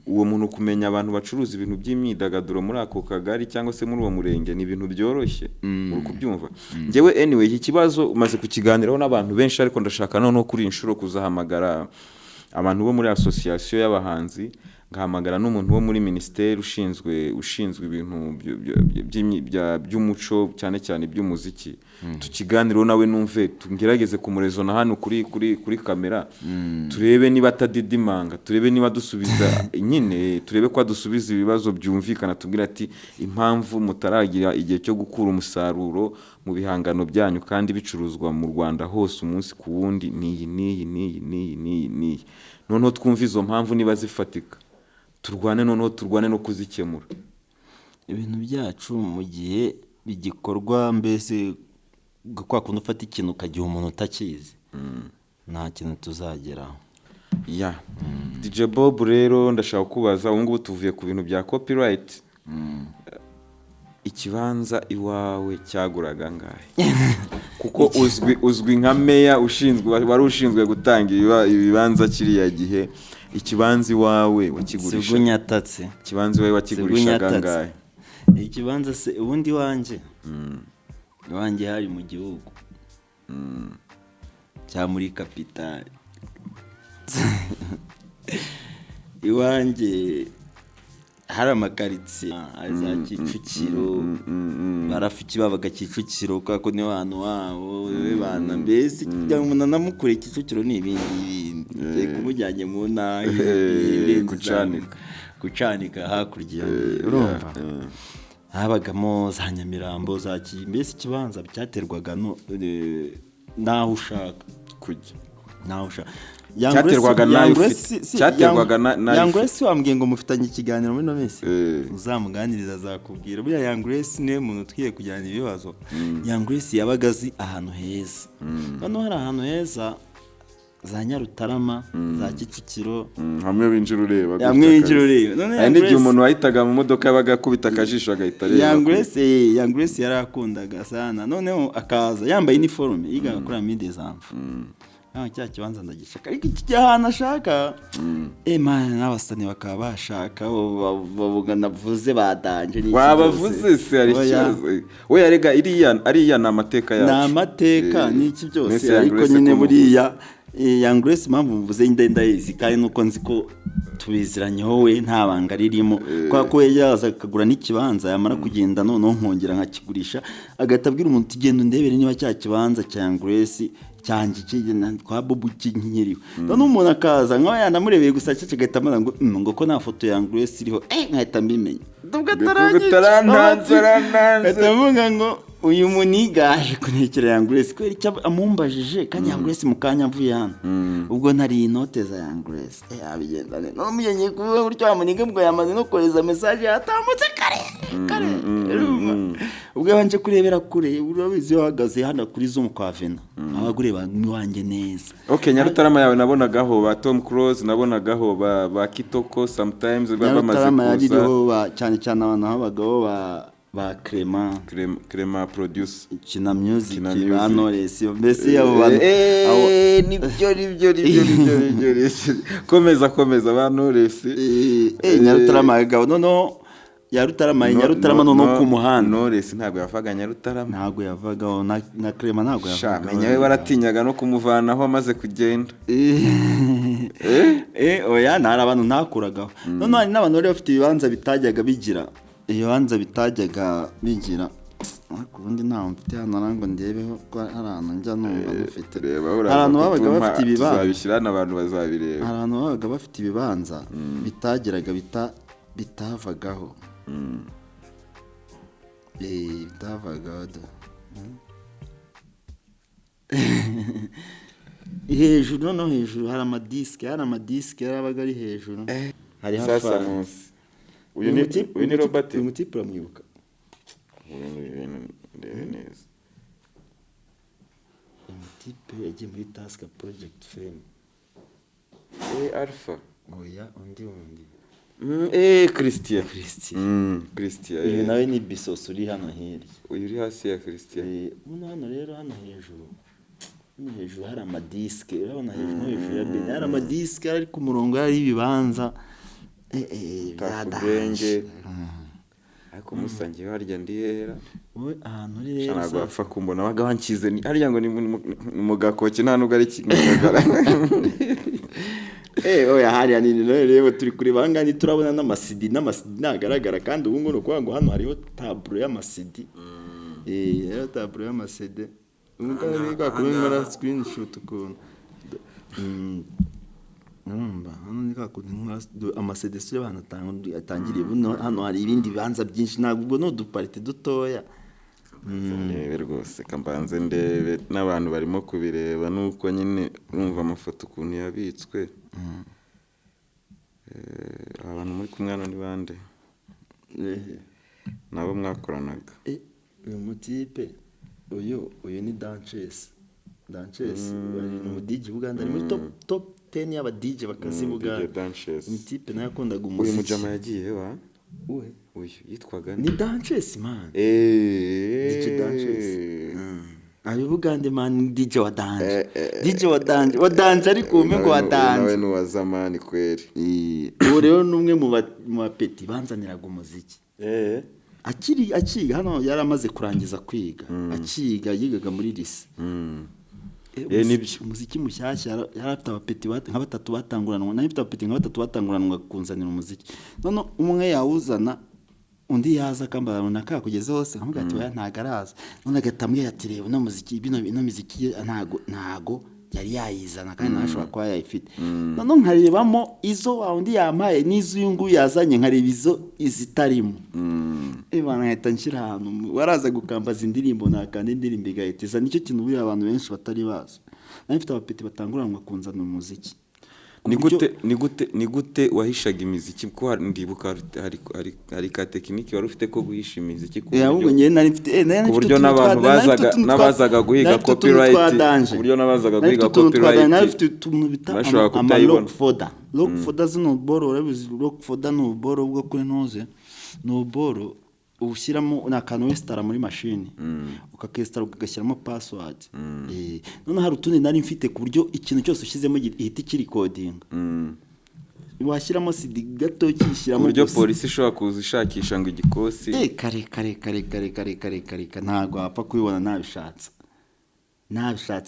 uwo muntu kumenya abantu bacuruza ibintu by'imyidagaduro muri ako kagari cyangwa se muri uwo murenge ni ibintu byoroshye uri kubyumva njyewe anyway iki kibazo umaze kukiganiraho n'abantu benshi ariko ndashaka noneho kuri inshuro kuzahamagara abantu bo muri association y'abahanzi ngahamagara n'umuntu wo muri ministeri ushinzwe ibintu by'umuco cyane cyane by'umuziki tukiganiraho nawe numve tungerageze kumurezona hano kuri kamera turebe niba atadidimanga turebe niba dusubiza nyine turebe ko adusubiza ibibazo byumvikana tubwira ati impamvu mutaragira igihe cyo gukura umusaruro mu bihangano byanyu kandi bicuruzwa mu Rwanda hose umunsi ku wundi niyi noneho twumva izo mpamvu niba zifatika turwane no kuzikemura ibintu byacu mu gihe bigikorwa mbese kwa kundi ufata ikintu ukagiha umuntu utakizi nta kintu tuzageraho DJ Bob rero ndashaka kubaza ubu ngubu tuvuye ku bintu bya copyright ikibanza iwawe cyaguraga ngahe kuko uzwi nka meya wari ushinzwe gutanga ibibanza kiriya gihe ikibanza iwawe wakigurisha ikibanza iwawe wakigurishaga ngahe ikibanza se ubundi wanjye hari mu gihugu cya muri kapitali iwanjye hari amakaritsiye hari za Kicukiro barafiki babaga Kicukiro kako ni abantu wabo bana mbese kugira ngo umuntu anamukure Kicukiro ni ibindi kumujyanye mu ntara gucanika hakurya urumva habagamo za Nyamirambo za mbese ikibanza cyaterwaga naho ushaka kujya naho ushaka cyaterwaga Young Grace wambwiye ngo mufitanye ikiganiro muri no minsi uzamuganiriza azakubwira buriya Young Grace ne muntu twiye kujyana ibibazo Young Grace yabaga azi ahantu heza hano hari ahantu heza za Nyarutarama za Kicukiro hamwe binjira ureba none n'igihe umuntu wahitaga mu modoka yabaga akubita akajisho agahita areba Young Grace yarakundaga sana noneho akaza yambaye uniforme yigaga kuri Amide Zamfu cya kibanza ndagishaka ariko iki ahantu ashaka man n'abasani bakaba bashaka bavuga navuze badanje wabavuze se ari cyazo we yarega iriya namateka yacu namateka niki byose ariko nyine buriya Young Grace mpamvu mvuze ndayizi kandi nuko nzi ko tubiziranyeho we nta banga ririmo kwa ko yaza akagura n'ikibanza yamara kugenda noneho nkongera nkakigurisha agatabwira umuntu tugenda ndebere niba cya kibanza cya Young Grace cyanjye kigena kwa Bobu kinyiriwe none umuntu akaza nkaho yanamurebeye gusa cece gatamara ngo ko nta foto ya Young Grace iriho nkahita mbimenya atavuga ngo uyu munigaje kunekera Young Grace kwera icyo amumbajije kandi Young Grace mukanya mvuye hano ubwo ntari inote za Young Grace abigendane no muyenye kuba buryo amuniga bwo yamaze no kohereza message yatambutse kare ubwo yanje kurebera kure urabizi wahagaze hano kuri Zoom kwa Vena abagure banywanje neza Nyarutarama yawe nabonagaho ba Tom Cruise nabonagaho ba Kitoko sometimes bamaze kuza cyane abantu habagaho ba Crema produce Kina Music Knowless mbese abo bantu nibyo komeza ba Knowless Nyarutarama gaho no Nyarutarama no ku muhanda Knowless ntago yavaga Nyarutarama ntago yavagaho na Crema ntago yavaga menyawe baratinyaga no kumuvanaho amaze kugenda oya ntari abantu ntakuragaho none hari n'abantu bari bafite ibibanza bitajyaga bigira kubundi ntawe mfite hano nango ndebeho ko hari ahantu njya numva mufite abantu babaga bafite ibibanza tuzabishyira n'abantu bazabireba abantu babaga bafite ibibanza bitageraga bitavagaho bitavagaho hejuru noneho hejuru hari amadisike yarabaga ari hejuru hari sasa munsi uyu ni Robert umutipe uramwibuka ndebe neza umutipe yagiye muri Taska Project Fame Alpha oya undi Christian. Christian. Uyu nawe ni Bisoso uri hano hirya. Uyu uri hasi ya Christian. Hano rero hano hejuru hari amadisike, urabona hejuru ya bene hari amadisike ari ku murongo, hari ibibanza Kakubenge. Ariko musangiye harya ndi hera. Wowe ahantu uri rero ntabwo bapfa kumbona bagabankize ni harya ngo ni mu gakoke nta nubwo ari kimugagara. Oya hariya ni rero turi kureba hangani turabona n'amasidi nagaragara, kandi ubu ngubu ukuvuga ngo hano hariho taburo y'amasidi. Rero taburo y'amasidi ubwo rega kubimara screenshot ukuntu hano ni kakundi amasidi se abantu atangiriye hano hari ibindi bibanza byinshi, ntabwo no duparite dutoya. Ndebe rwose kambanze ndebe n'abantu barimo kubireba nuko nyine urumva amafoto ukuntu yabitswe. Abantu muri kumwe hano ni bande? Nabo mwakoranaga. Uyu mutipe uyu ni Dances bari mu DJ Uganda, ari muri top 10 y'aba DJ bakazi Uganda. Mutipe nayo akundaga umuziki. Uyu mujama yagiye wa? Uyu yitwaga ni Dances man. DJ Dances. Ari Bugande man, DJ wa Danje. DJ wa Danje ari kumwe ngo wa Danje. Nawe ni wa zamani kweri. Uwo rero numwe mu bapeti banzaniraga umuziki. Akiga hano yari amaze kurangiza kwiga. Akiga yigaga muri lycée. Nibyo umuziki mushyashya yari afite abapeti nka batatu batanguranwa, nayo afite abapeti nka batatu batanguranwa kunzanira umuziki. None umwe yawuzana undi yaza kamba runaka kugeza hose nkamwe ati oya ntagaraza, none agatamwe ati reba no muziki bino muziki ntago yari yayizana kandi nashobora kwa yayifite. None nkarebamo izo wundi yampaye n'izo yungu yazanye, nkareba izo izitarimo. Bana hita nshira ahantu waraza gukambaza indirimbo nakandi indirimbo igahitiza, nicyo kintu buri abantu benshi batari bazo. Nafite abapeti batanguranwa kunzana umuziki. Ni gute wahishaga imiziki ko ndibuka hari ka tekiniki wari ufite ko guhisha imiziki ku buryo n'abantu nabazaga guhiga copyright, ku buryo nabazaga guhiga copyright bashobora kutayibona. Lock folder zino boro urabizi, lock folder no boro bwo kuri noze no boro ushyiramo nakantu westara muri machine ukakestara ukagashyiramo password. None hari utundi nari mfite ku buryo ikintu cyose ushyizemo ihita kirecording. Washyiramo CD gato kishyiramo buryo polisi ishobora kuzishakisha ngo igikosi kare ntago wapfa kubibona nabishatse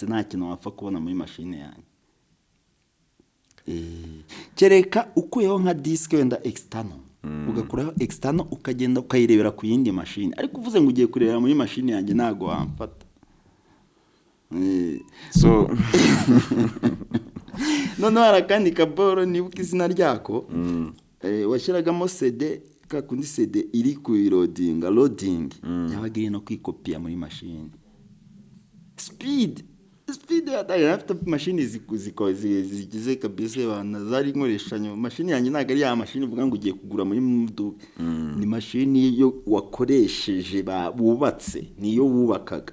nta kintu wapfa kubona muri machine yanjye. Kereka ukuyeho nka disk wenda external, ugakuraho external ukagenda ukayirebera ku yindi machine, ariko uvuze ngo ugiye kurebera muri machine yanjye ntago wamfata. So none harakandi kaboro nibuka izina ryako washyiragamo CD kakundi CD iri ku loading yabagiye no kwikopia muri machine. Speed afite machine zigize kabise bana zari nkoreshanya. Machine yanjye ntago ari ya machine uvuga ngo ugiye kugura muri muduka, ni machine yo wakoresheje bubatse, niyo wubakaga.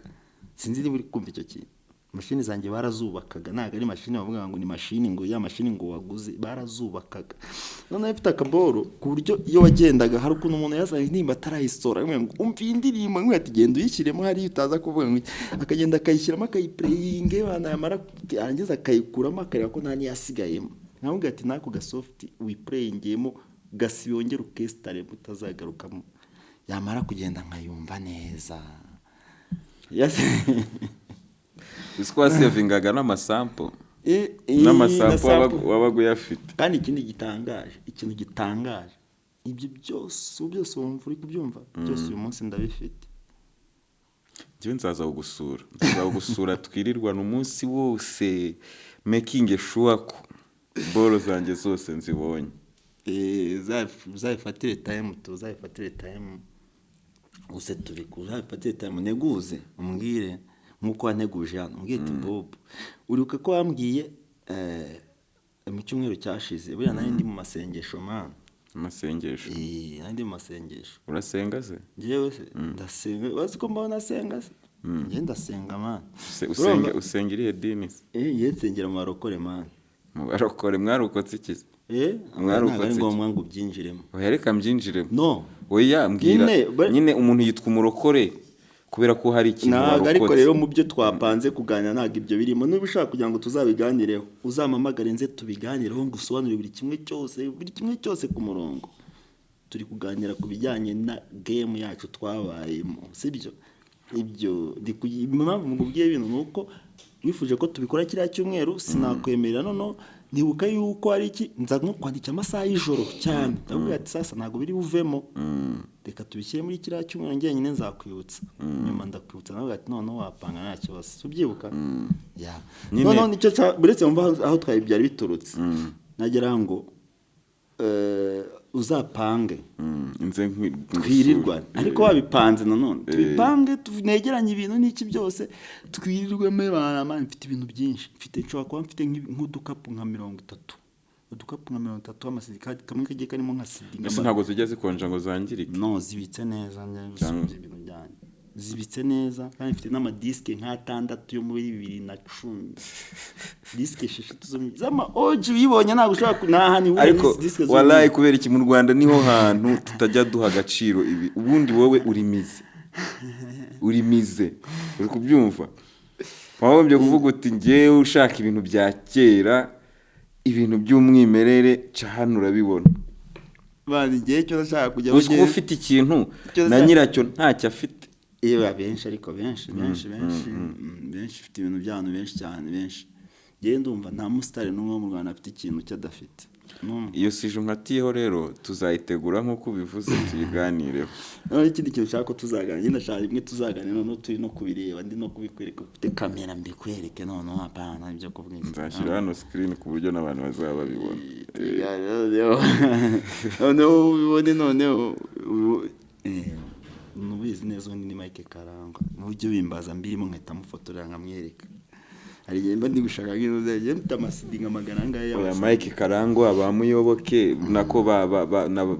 Sinzi niba uri kumva icyo kintu. Machine zanjye barazubakaga, ntago ari machine bavuga ngo ni machine ngo ya machine ngo waguze, barazubakaga. None afite akaboro ku buryo iyo wagendaga hari ukuntu umuntu yazanye nimba atarayisora ngo umva indirimbo ngo ati genda uyishyiremo, hari utaza kuvuga ngo akagenda akayishyiramo akayiplaying bana yamara arangiza akayikuramo akareba ko nta niyasigayemo. Nkavuga ati nako ga soft wiplayingemo gasiyongera ukestare mutazagarukamo, yamara kugenda nkayumva neza. Uswa savingaga n'amasample n'amasample wabaga uyafite. Kandi ikintu gitangaje ibyo byose wumva uri kubyumva byose uyu munsi ndabifite. Njyewe nzaza kugusura twirirwana umunsi wose making sure ko boro zanjye zose nzibonye. Uzayifatire time use turi kuzayifatire time neguze umbwire nkuko waneguje hano mbwite Bob uribuka ko wambwiye mu cyumweru cyashize buriya nari ndi mu masengesho man. Amasengesho nandi mu masengesho. Urasenga se? Jewe se ndasenga, bazi ko mbona nasenga se. Nge ndasenga man. Usengera dini se? Yensengera mu barokore man. mu barokore mwarokotse iki ntabwo ari ngombwa ngo ubyinjiremo. oya reka mbyinjiremo. No, oya mbwira nyine umuntu yitwa umurokore kubera ko hari ikintu warokotse. ntabwo ariko rero mu byo twapanze kuganira ntabwo ibyo birimo. Niba ushaka kugira ngo tuzabiganireho uzampamagare nze tubiganireho ngo usobanure buri kimwe cyose ku murongo. Turi kuganira ku bijyanye na game yacu twabayemo, sibyo? Ibyo impamvu mubwiye ibintu nuko wifuje ko tubikora kiriya cyumweru, sinakwemerera noneho nibuka yuko ari iki nza no kwandika amasaha y'ijoro cyane. Ndavuga ati sasa ntabwo biri buvemo, reka tubishyire muri kiriya cyumweru njye nyine nzakwibutsa. Nyuma ndakwibutsa navuga ati noneho wapanga nta kibazo, ubyibuka? Noneho nicyo buretse mva aho twari byari biturutse. Nagera ngo uzapange twirirwa, ariko wabipanze nanone tubipange tunegeranye ibintu n'iki byose twirirwemo. Bana mfite ibintu byinshi, nshobora kuba mfite nk'udukapu nka 30, udukapu nka 30 amasirikati kamwe kagiye karimo nka sidinga. Ese ntabwo zijya zikonja ngo zangirike? No, zibitse neza ibintu byanjye, zibitse neza. Kandi mfite n'amadiske nk'6 yo muri 2010, diske 6 zama oji uyibonye ntabwo ushaka naha ni ariko wallahi kubera iki mu Rwanda niho hantu tutajya duha agaciro ibi. Ubundi wowe urimize uri kubyumva, wagombye kuvuga uti ngewe ushaka ibintu bya kera, ibintu by'umwimerere cyane urabibona. Bandi ngiye cyo nashaka kujya ufite ikintu na nyiracyo ntacyo afite. Benshi ariko benshi ufite ibintu by'abantu benshi cyane benshi. Ngiye ndumva nta musitari n'umwe mu Rwanda afite ikintu cyadafite. Iyo sije nkatiyeho rero tuzayitegura nk'uko bivuze tuyiganireho. None ikindi kintu ushaka ko tuzaganira, nyine nashaka rimwe tuzaganira noneho turi no kubireba, ndi no kubikwereka ufite kamera mbikwereke noneho apana ibyo kuvuga. Nzashyira hano screen ku buryo n'abantu bazaba babibona. Noneho ubibone noneho nubizi neza ubundi ni Mike Karangwa. N'uburyo bimbaza mbirimo nkahita mufotorera nkamwereka. Hari yemba ndi gushaka nk'ino zaje mfite amasidinga magana ngaye ya Mike Karangwa abamuyoboke nako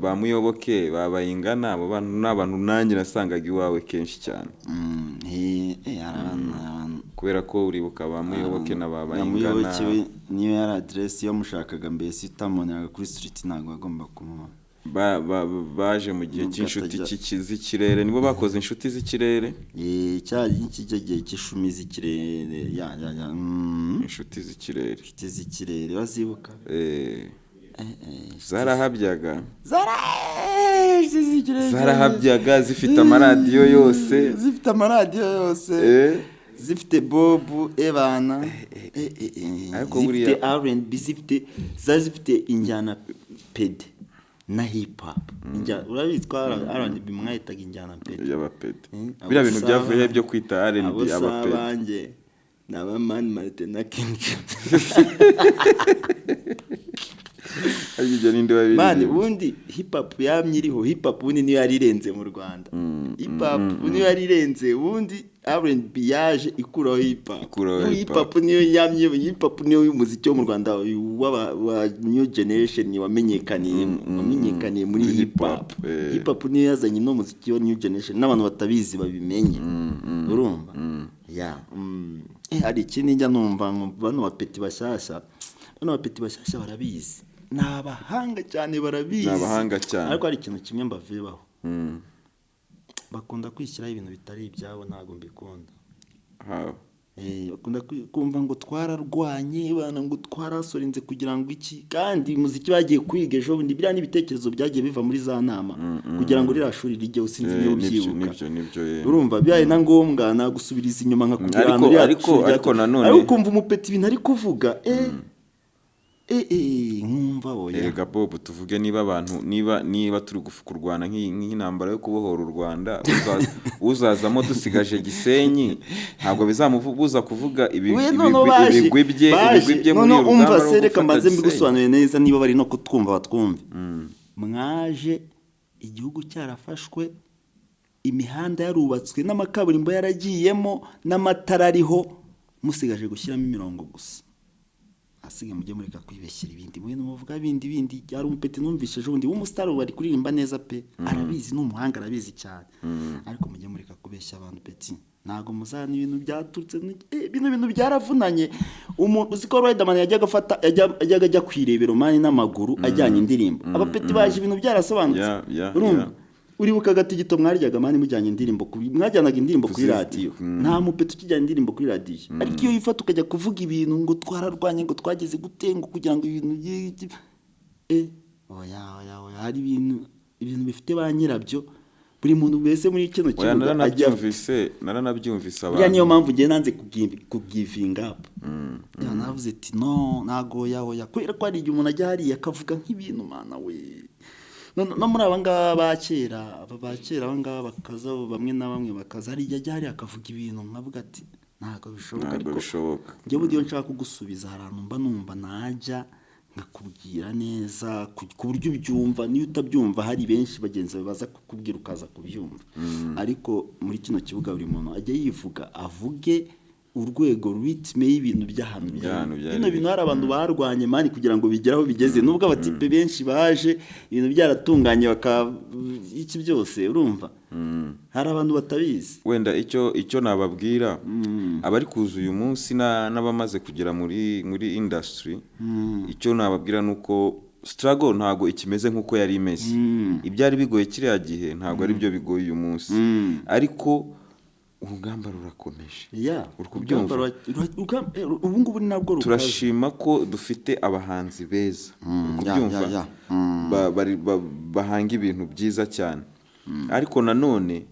bamuyoboke babayingana abo bantu n'abantu nanjye nasangaga iwawe kenshi cyane. Kubera ko uribuka bamuyoboke n'ababayingana niyo yari address yo mushakaga mbese itamonera kuri street ntago agomba kumubona. Baje mu gihe cy'inshuti z'ikirere, nibo bakoze inshuti z'ikirere. Cyagiye kigiye kishumi z'ikirere inshuti z'ikirere bazibuka. Zarahabyaga zifite amaradiyo yose, zifite bobu ebana, zifite R&B, zifite injyana pede na hip hop. Urabizi ko R&B mwahitaga injyana pede y'abapede. Biriya bintu byavuye byo kwita R&B abapede. Abanje naba Man Martin na King Ajije ninde wabiri. Man ubundi hip hop yamyiriho, hip hop ubundi niyo yarirenze mu Rwanda. Hip hop niyo yarirenze, ubundi R&B yaje ikuraho hip hop. Hip hop niyo yamye, hip hop niyo umuziki wo mu Rwanda wa new generation wamenyekaniye muri hip hop. Hip hop niyo yazanye no muziki wa new generation n'abantu batabizi babimenye. Urumva? Hari ikindi njya numva ngo bano bapeti bashyashya barabizi. N'abahanga cyane barabizi. Ariko hari ikintu kimwe mbavebaho. Bakunda kwishyiraho ibintu bitari ibyabo, ntago mbikunda. Bakunda kumva ngo twararwanye bana, ngo twarasorinze kugira ngo iki, kandi muziki bagiye kwiga ejo bundi biriya n'ibitekerezo byagiye biva muri za nama kugira ngo rira shuri rijye usinzi niyo byibuka. Urumva byaye na ngombwa nagusubiriza inyuma nkakubwira ariko nanone ariko kumva umupeti ibintu ari kuvuga nkumva oya. Erega Bob tuvuge niba abantu niba turi kurwana nk'intambara yo kubohora u Rwanda, uzazamo dusigaje Gisenyi ntabwo bizamubuza kuvuga ibigwi bye muri Rwanda. Umva sereka mbaze mbigusobanurire neza niba bari no kutwumva batwumve. Mwaje igihugu cyarafashwe, imihanda yarubatswe n'amakaburimbo yaragiyemo n'amatara ariho, musigaje gushyiramo imirongo gusa. Asige mujye mureka kwibeshyira ibindi bintu muvuga bindi yari umupeti numvishe ejo bundi w'umustar wari kuririmba neza pe, arabizi n'umuhanga arabizi cyane. Ariko mujye mureka kubeshya abantu peti. ntago muzana ibintu byaturutse bino bintu byaravunanye. Umuntu uzi ko Riderman yajyaga ajya kwirebera mani n'amaguru ajyanye indirimbo, abapeti baje ibintu byarasobanutse. Urumva uribuka agatigito mwaryaga mani mujyanye indirimbo, mwajyanaga indirimbo kuri radio, nta mupeti ukijyana indirimbo kuri radio. Ariko iyo yifata ukajya kuvuga ibintu ngo twararwanye ngo twageze gutenga kugira ngo ibintu oya hari ibintu bifite ba nyirabyo. Buri muntu wese muri kino kibuga naranabyumvise abantu. Niyo mpamvu ngiye nanze kubgiving up. Navuze ati no nago yahoya kwera ko ari igihe umuntu ajya hariya akavuga nk'ibintu mana we. No muri abangaba bakera abangaba bakaza bamwe na bamwe bakaza hari ajya hariya akavuga ibintu nkavuga ati ntago bishoboka. Ariko ngiye budiyo nshaka kugusubiza harantu mba numva najya nkakubwira neza ku buryo ubyumva. Niyo utabyumva hari benshi bagenzi baza kukubwira ukaza kubyumva. Ariko muri kino kibuga buri muntu ajya yivuga avuge urwego ritme y'ibintu by'ahantu bino bintu. Hari abantu barwanye mani kugira ngo bigeraho bigeze, nubwo abatipe benshi baje ibintu byaratunganye iki byose urumva. Hari abantu batabizi. Wenda icyo nababwira abari kuza uyu munsi n'abamaze kugera muri industry, icyo nababwira nuko struggle ntago ikimeze nkuko yari imeze. Ibyari bigoye kiriya gihe ntago ari byo bigoye uyu munsi. Ariko urugamba rurakomeje. Ubu ngubu ni nabwo turashima ko dufite abahanzi beza. Kubyumva bahanga ibintu byiza cyane. Ariko nanone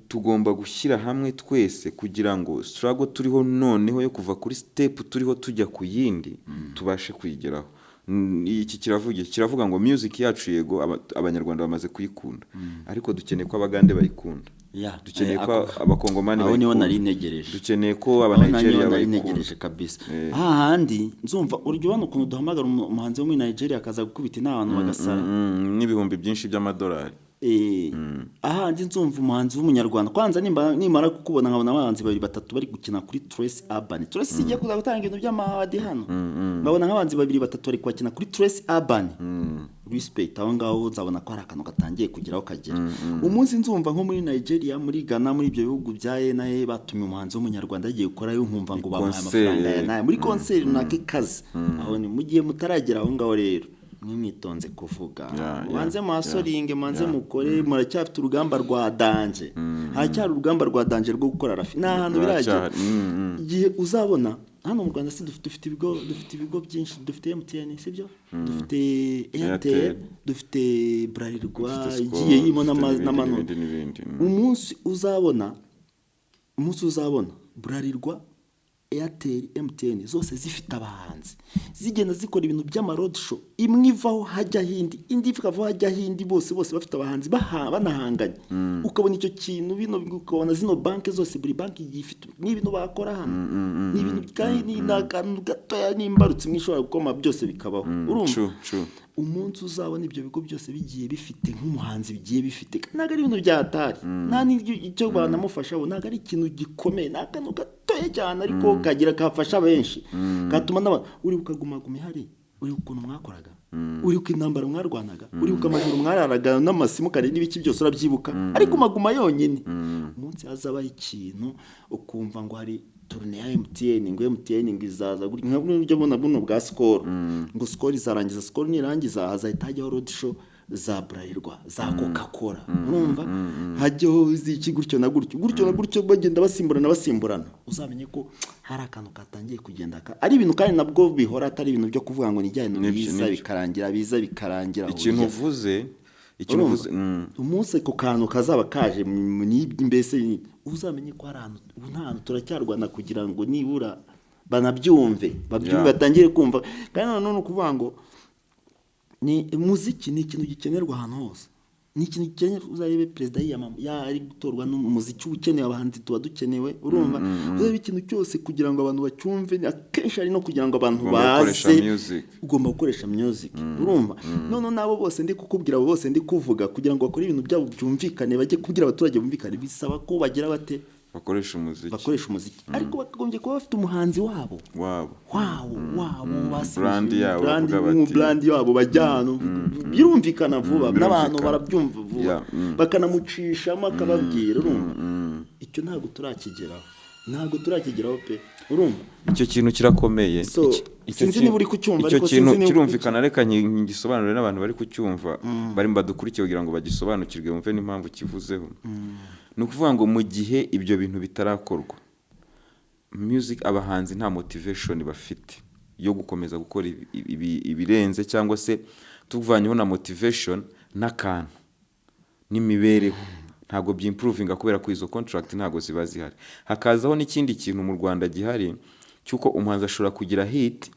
tugomba gushyira hamwe twese kugira ngo struggle turiho noneho yo kuva kuri step turiho tujya ku yindi tubashe kuyigeraho. Iki kiravuga ngo music yacu yego abanyarwanda bamaze kuyikunda, ariko dukeneye ko abagande bayikunda. Dukeneye ko abakongomani bayikunda. Dukeneye ko abanigeria bayikunda kabisa. Hahandi nzumva uryo bano ukuntu duhamagara umuhanzi wo muri Nigeria akaza gukubita n'abantu bagasara n'ibihumbi byinshi by'amadolari. Ahandi nzumva umuhanzi w'umunyarwanda kwanza nimara kukubona nkabona abahanzi 2-3 bari gukina kuri Trace Urban. Trace igiye kuza gutanga ibintu by'amahadi hano. Babona nk'abahanzi 2-3 bari kwakina kuri Trace Urban. Respect aho ngaho nzabona ko hari akantu gatangiye kugeraho kagera. Umunsi nzumva nko muri Nigeria, muri Ghana, muri ibyo bihugu bya ENA batumye umuhanzi w'umunyarwanda yagiye gukora yo nkumva ngo bamuha amafaranga naye muri concert nakikaze. Aho ni mu gihe mutaragera aho ngaho rero mwimitonze kuvuga. Manze masoringe manze mukore muracyafite urugamba rwa danje. Hacyari urugamba rwa danje rwo gukora rafi. N'ahantu biraje. Igihe uzabona hano mu Rwanda dufite ibigo byinshi. Dufite MTN sibyo? Dufite Airtel, dufite Bralirwa, igiye yimo n'amano. Umunsi uzabona Bralirwa, Airtel, MTN zose zifite abahanzi zigenda zikora ibintu by'amarod show, imwe ivaho hajya hindi, indi ikavaho hajya hindi, bose bafite abahanzi banahanganye. Ukabona icyo kintu bino ukabona zino banki zose, buri banki yifite n'ibintu bakora hano. Ni ibintu kandi n'akantu gatoya n'imbarutse mwishobora gukoma byose bikabaho. Urumva umunsi uzabona ibyo bigo byose bigiye bifite nk'umuhanzi bigiye bifite, naga ari ibintu byatari nta n'icyo banamufasha bo, naga ari ikintu gikomeye, n'akantu gatoya cyane ariko kagira kafasha benshi, katuma n'aba uri ukagumaguma hari, uri ukuntu mwakoraga, uri uko intambara mwarwanaga, uri uko amajoro mwararaga n'amasimu kare n'ibiki byose urabyibuka, ariko maguma yonyine. Umunsi hazaba ikintu ukumva ngo hari turne ya MTN, ngo MTN ngizaza guri nk'ubyo bona buno bwa Skol, ngo Skol izarangiza, Skol nirangiza hazahita hajyaho road show za Bralirwa, za Coca-Cola. Urumva hajyaho iziki gutyo na gutyo bagenda basimburana. Uzamenye ko hari akantu katangiye kugenda ari ibintu kandi nabwo bihora atari ibintu byo kuvuga ngo nijyane biza bikarangira. Ikintu uvuze umunsi ko kantu kazaba kaje mbese uzamenye ko hari ahantu nta hantu turacyarwana kugira ngo nibura banabyumve batangire kumva. Kandi none ukuvuga ngo ni muziki ni ikintu gikenerwa ahantu hose, ni ikintu gikenerwa. Uzarebe perezida yari gutorwa n'umuziki ukeneye, abahanzi tuba dukenewe. Urumva uzarebe ikintu cyose kugira ngo abantu bacyumve, akenshi ari no kugira ngo abantu baze ugomba gukoresha music. Urumva none nabo bose ndi kukubwira, abo bose ndi kuvuga kugira ngo bakore ibintu byabo byumvikane, bajye kugira abaturage bumvikane, bisaba ko bagira bate bakoresha umuziki. Ariko bakagombye kuba bafite umuhanzi wabo brand yabo bajyano, birumvikana vuba n'abantu barabyumva vuba, bakanamucishamo akababwira. Urumva icyo ntabwo turakigeraho pe urumva icyo kintu kirakomeye. Sinzi niba uri kucyumva icyo kintu kirumvikana, reka ngisobanurire n'abantu bari kucyumva bari mbadukurikiye kugira ngo bagisobanukirwe bumve n'impamvu kivuzeho. Ni ukuvuga ngo mu gihe ibyo bintu bitarakorwa, music abahanzi nta motivation bafite yo gukomeza gukora ibirenze, cyangwa se tuvanyeho na motivation n'akantu n'imibereho ntabwo byimprovinga, kubera ko izo contract ntabwo ziba zihari. Hakazaho n'ikindi kintu mu Rwanda gihari cyuko umuhanzi ashobora kugira hit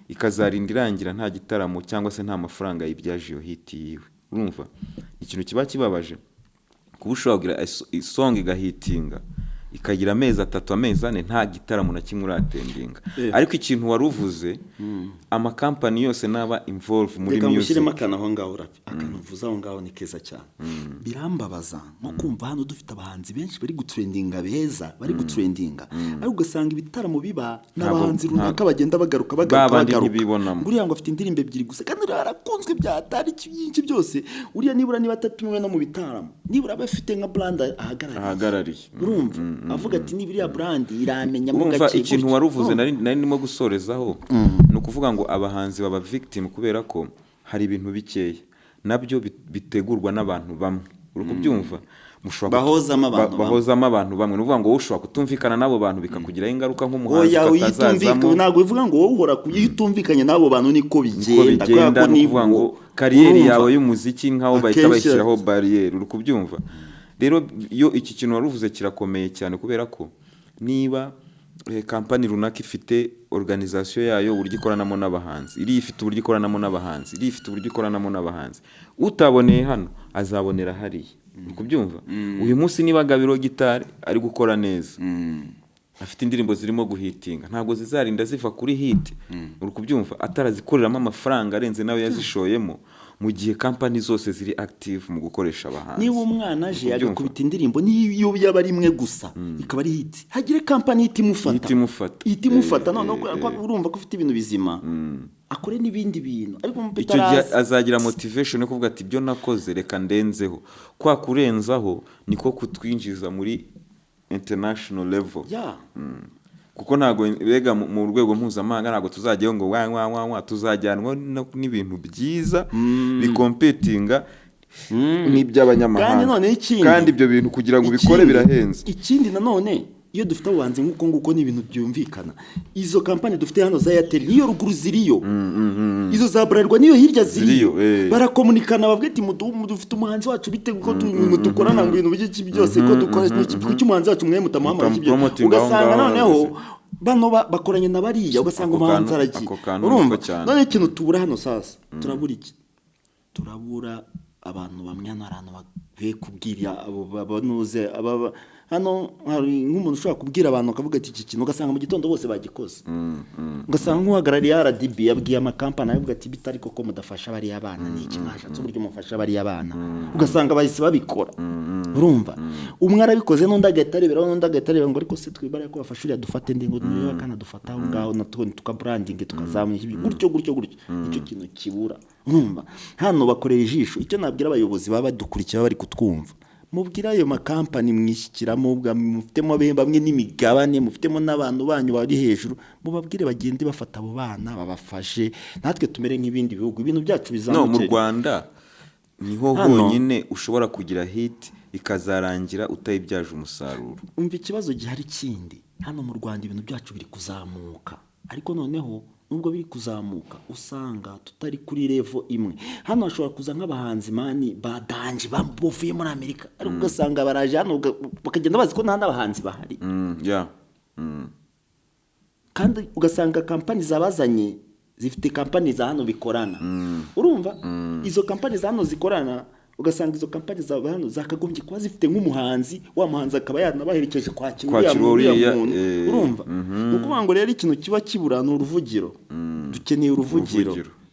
ikazarinda irangira nta gitaramo cyangwa se nta mafaranga yibyaje iyo hit yiwe. Urumva ikintu kiba kibabaje kuba ushobora kugira song igahitinga ikagira amezi 3 amezi 4 nta gitaramo na kimwe uratendinga. Ariko ikintu waruvuze amakampani yose naba involve muri music, mushyiremo akantu ngaho rapi akantu vuza aho ngaho ni keza cyane. Birambabaza no kumva hano dufite abahanzi benshi bari gutrendinga beza, bari gutrendinga ariko ugasanga ibitaramo biba n'abahanzi runaka bagenda bagaruka buriya ngo afite indirimbo ebyiri gusa kandi arakunzwe byatari byinshi byose. Uriya nibura niba atatumiwe no mu bitaramo, nibura bafite nka brand ahagarariye. Urumva avuga ati nibiriya brand iramenya mu gace. Ikintu waruvuze nari ndimo gusorezaho no kuvuga ngo abahanzi baba victim kubera ko hari ibintu bikeya nabyo bitegurwa n'abantu bamwe. Uri kubyumva bahozamo abantu bamwe. Nuvuga ngo wowe ushobora kutumvikana nabo bantu bikakugiraho ingaruka nk'umuhanzi ukazazamo. Ntabwo bivuga ngo wowe uhora kuyitumvikanye nabo bantu niko bigenda nuvuga ngo kariyeri yawe y'umuziki nkaho bahita bashyiraho barriere. Uri kubyumva rero iyo iki kintu waruvuze kirakomeye cyane kubera ko niba kampani runaka ifite organisation yayo uburyo ikoranamo n'abahanzi, iri ifite uburyo ikoranamo n'abahanzi, iri ifite uburyo ikoranamo n'abahanzi, utaboneye hano azabonera hariya. Kubyumva uyu munsi niba Gabiro Gitari ari gukora neza afite indirimbo zirimo guhitinga ntabwo zizarinda ziva kuri hit. Uri kubyumva atarazikoreramo amafaranga arenze nawe yazishoyemo mu gihe kampani zose ziri active mu gukoresha abahanzi. Niba umwana aje agakubita indirimbo niyo yaba ari imwe gusa ikaba ari hit, hagire kampani itimufata noneho urumva ko ufite ibintu bizima akore n'ibindi bintu. Ariko mu icyo gihe azagira motivation yo kuvuga ati ibyo nakoze reka ndenzeho. Kwa kurenzaho niko kutwinjiza muri international level. Kuko ntago bega mu rwego mpuzamahanga ntago tuzajyaho ngo tuzajyanwa n'ibintu byiza bikompetinga n'iby'abanyamahanga. Kandi ibyo bintu kugira ngo bikore birahenze. Ikindi nanone iyo dufite abahanzi nguko ni ibintu byumvikana. Izo kampani dufite hano za Airtel niyo ruguru ziriyo, izo za Bralirwa niyo hirya ziriyo, barakomunikana bavuga ati dufite umuhanzi wacu bite ko dukorana ngo ibintu by'iki byose ko dukora n'iki umuhanzi wacu mwe mutamuhamara iki. Ugasanga noneho bano bakoranye na bariya ugasanga umuhanzi aragiye. Urumva none ikintu tubura hano sasa turabura iki? Turabura abantu bamwe n'abantu bagiye kubwira abo banuze hano hari nk'umuntu ushobora kubwira abantu akavuga ati iki kintu ugasanga mu gitondo bose bagikoze. Ugasanga nk'uhagarariye RDB yabwiye amakampani avuga ati bitari koko mudafasha bari abana ni iki mwashatse uburyo mufasha bari abana, ugasanga bahise babikora. Urumva umwe arabikoze n'undi agahitareberaho n'undi agahitarebera ngo ariko se twibare ko bafasha uriya dufate ndingo niyo kana dufata aho ngaho natone tukabranding tukazamura gutyo. Icyo kintu kibura. Urumva hano bakorera ijisho. Icyo nabwira abayobozi baba badukurikira bari kutwumva, mubwira ayo makampani mwishyikiramo mufitemo bamwe n'imigabane, mufitemo n'abantu banyu bari hejuru, mubabwire bagende bafata abo bana babafashe natwe tumere nk'ibindi bihugu ibintu byacu bizamuke. Mu Rwanda niho honyine ushobora kugira hit ikazarangira utayibyaje umusaruro. Umva ikibazo gihari kindi hano mu Rwanda ibintu byacu biri kuzamuka, ariko noneho nubwo biri kuzamuka usanga tutari kuri level imwe. Hano hashobora kuza nk'abahanzi mani badanje bavuye muri Amerika ariko ugasanga baraje hano bakagenda bazi ko nta n'abahanzi bahari. Kandi ugasanga kampani zabazanye zifite kampani za hano bikorana. Urumva izo kampani za hano zikorana ugasanga izo kampani za hano zakagombye kuba zifite nk'umuhanzi, wa muhanzi akaba yanabaherekeje kwakira uriya muntu. Urumva ukuvuga ngo rero ikintu kiba kibura ni uruvugiro.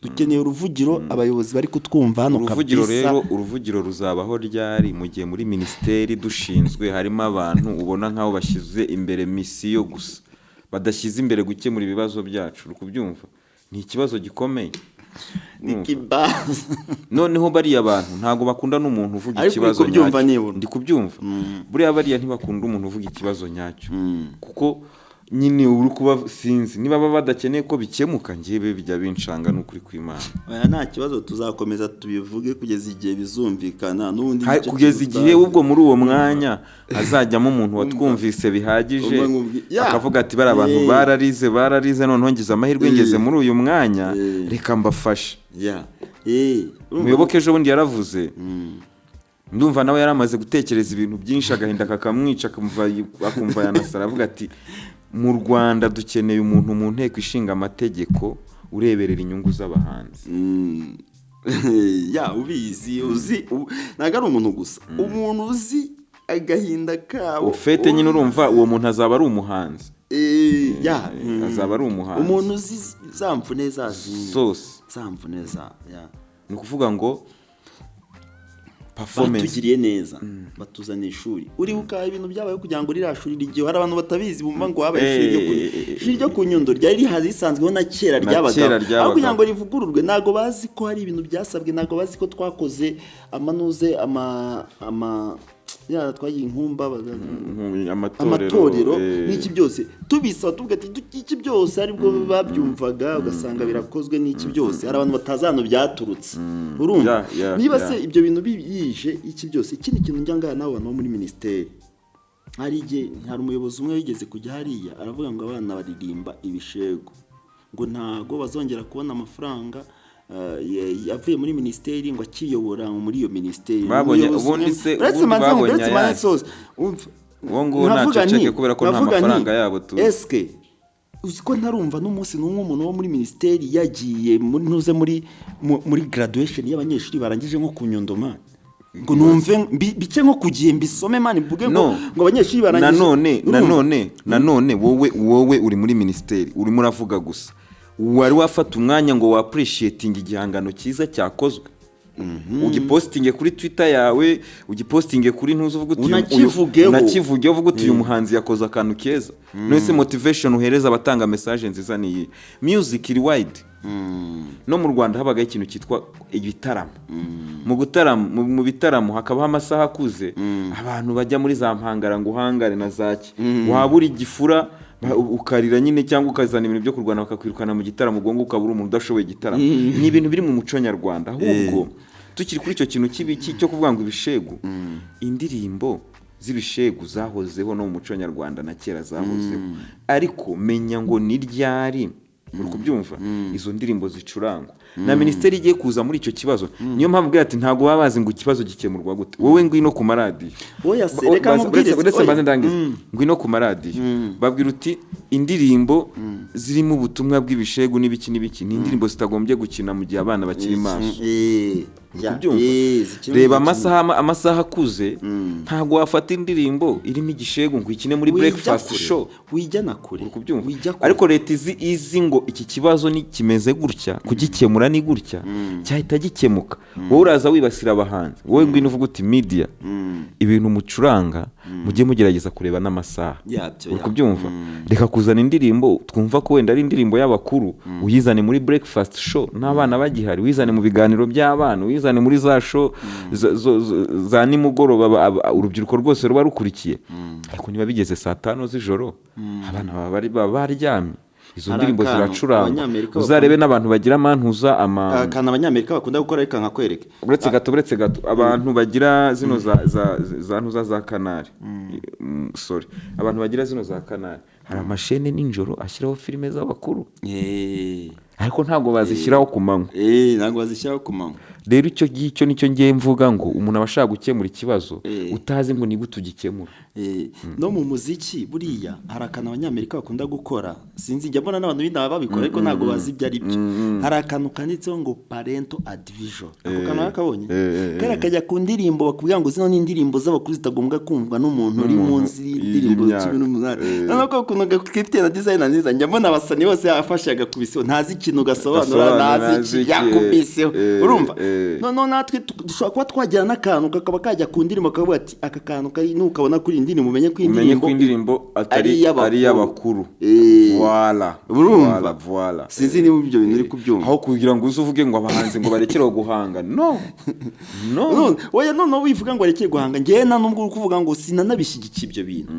Dukeneye uruvugiro. Abayobozi bari kutwumva hano kabisa. Rero uruvugiro ruzabaho ryari mu gihe muri ministeri dushinzwe harimo abantu ubona nkaho bashyize imbere misiyo gusa badashyize imbere gukemura ibibazo byacu. Uri kubyumva ni ikibazo gikomeye. Nikibazo. Noneho bariya bantu ntago bakunda n'umuntu uvuga Ariko ikibazo uri kubyumva nyacyo. nibura. Ndi kubyumva. Buriya bariya ntibakunda umuntu uvuga ikibazo nyacyo. Kuko nyine uri kuba sinzi niba baba badakeneye ko bikemuka njyewe bijya binshanga n'ukuri kw'Imana. Oya nta kibazo tuzakomeza tubivuge kugeza igihe bizumvikana n'ubundi kugeza igihe ubwo muri uwo mwanya hazajyamo umuntu watwumvise bihagije akavuga ati bari abantu bararize noneho ngize amahirwe ngeze muri uyu mwanya reka mbafashe. Muyoboke ejo bundi yaravuze ndumva nawe yaramaze gutekereza ibintu byinshi agahinda kakamwica akumva yanasara avuga ati mu Rwanda dukeneye umuntu mu nteko ishinga amategeko ureberera inyungu z'abahanzi. Ubizi ntabwo ari umuntu gusa umuntu uzi agahinda kabo ufite nyine urumva uwo muntu azaba ari umuhanzi. Azaba ari umuhanzi umuntu uzi za mvune za mvune ni ukuvuga ngo performance batugiriye neza batuzana ishuri uribuka ibintu byabaye kugira ngo ririya shuri rigiye hari abantu batabizi bumva ngo habaye ishuri ryo ku Nyundo ryari rihazi risanzweho na kera ryabaga aho kugira ngo rivugururwe ntago bazi ko hari ibintu byasabwe ntago bazi ko twakoze amanuze twagiye inkumba amatorero n'iki byose tubisaba tuvuga ati iki byose aribwo babyumvaga ugasanga birakozwe n'iki byose hari abantu batazano byaturutse urumva niba se ibyo bintu biyije iki byose ikindi kintu njyangana nabo bantu bo muri ministeri hari umuyobozi umwe wigeze kujya hariya aravuga ngo abana baririmba ibishego ngo ntago bazongera kubona amafaranga yavuye muri ministeri ngo akiyobora muri iyo ministeri babonye ubundi se babonye ngo naceceke kubera ko nta mafaranga yabo tu eske uziko ntarumva n'umunsi n'umwe umuntu wo muri ministeri yagiye nuze muri graduation y'abanyeshuri barangije nko ku Nyundo man ngo numve bice nko kugiye mbisome man mvuge ngo abanyeshuri barangije nanone wowe uri muri ministeri urimo uravuga gusa wari wafata umwanya ngo appreciating igihangano cyiza cyakozwe ugipostinge kuri Twitter yawe ugipostinge kuri ntuzo uvuga uti unakivuge uvuga uti uyu muhanzi yakoze akantu keza nose motivation uhereza abatanga message nziza ni music iri wide no mu Rwanda habaga ikintu cyitwa ibitaramo mu bitaramo hakabaho amasaha akuze abantu bajya muri za mpangara ngo uhangare na zaki wabura igifura ukarira nyine cyangwa ukazana ibintu byo kurwana bakakwirukana mu gitaramo ugongo ukabura umuntu udashoboye igitaramo ni ibintu biri mu muco nyarwanda ahubwo tukiri kuri icyo kintu kibiki cyo kuvuga ngo ibishegu indirimbo z'ibishegu zahozeho no mu muco nyarwanda na kera zahozeho ariko menya ngo ni ryari muri kubyumva izo ndirimbo zicurangwa na ministeri igiye kuza muri icyo kibazo niyo mpamvu bwira ati ntago babazi ngo ikibazo gikemurwa gute wowe ngwino ku maradiyo oya se reka mubwire ngwino ku maradiyo babwira uti indirimbo zirimo ubutumwa bw'ibishegu n'ibiki ni indirimbo zitagombye gukina mu gihe abana bakiri maso reba amasaha akuze ntago wafata indirimbo irimo igishegu ngo ikine muri breakfast show wijyana kure ariko leta izi ngo iki kibazo ni kimeze gutya kugikemura ni gutya cyahita gikemuka wowe uraza wibasira abahanzi wowe ngwino uvuga uti media ibintu mucuranga mujye mugerageza kureba n'amasaha kubyumva reka kuzana indirimbo twumva ko wenda ari indirimbo y'abakuru uyizane muri breakfast show n'abana bagihari wizane mu biganiro by'abana wizane muri za show za nimugoroba urubyiruko rwose ruba rukurikiye ariko niba bigeze saa 5 z'ijoro abana baba baryamye izo ndirimbo ziracuranga uzarebe n'abantu bagira amantuza kana abanyamerika bakunda gukora reka nkakwereke uretse gato abantu bagira zino za ntuza za kanari abantu bagira zino za kanari hari amashene ninjoro ashyiraho filime z'abakuru ariko ntago bazishyiraho ku manywa ntago bazishyiraho ku manywa rero icyo nicyo ngiye mvuga ngo umuntu abashaka gukemura ikibazo utazi ngo ni gute ugikemura no mu muziki buriya hari akantu abanyamerika bakunda gukora sinzi njya mbona n'abantu b'inama babikora ariko ntago bazi ibyo ari byo hari akantu kanditseho ngo parental advision ako kantu bakabonye kare kajya ku ndirimbo bakubwira ngo zino ni indirimbo z'abakuru zitagombwa kumvwa n'umuntu uri munsi y'indirimbo 18 nako ukuntu gakifite na design nziza njya mbona abasani bose afashe agakubiseho ntazi ikintu gasobanura ntazi iki yakubiseho urumva noneho natwe dushobora kuba twagira n'akantu kakaba kajya ku ndirimbo kavuga ati aka kantu kari nukabona kuri indirimbo umenye ko indirimbo atari y'abakuru. Voilà. Sinzi niba ibyo bintu uri kubyumva. Aho kugira ngo uzuvuge ngo abahanzi ngo barekereho guhanga. No. Oya none wivuga ngo barekere guhanga ngewe na nubwo uri kuvuga ngo sinanabishyigikiye ibyo bintu.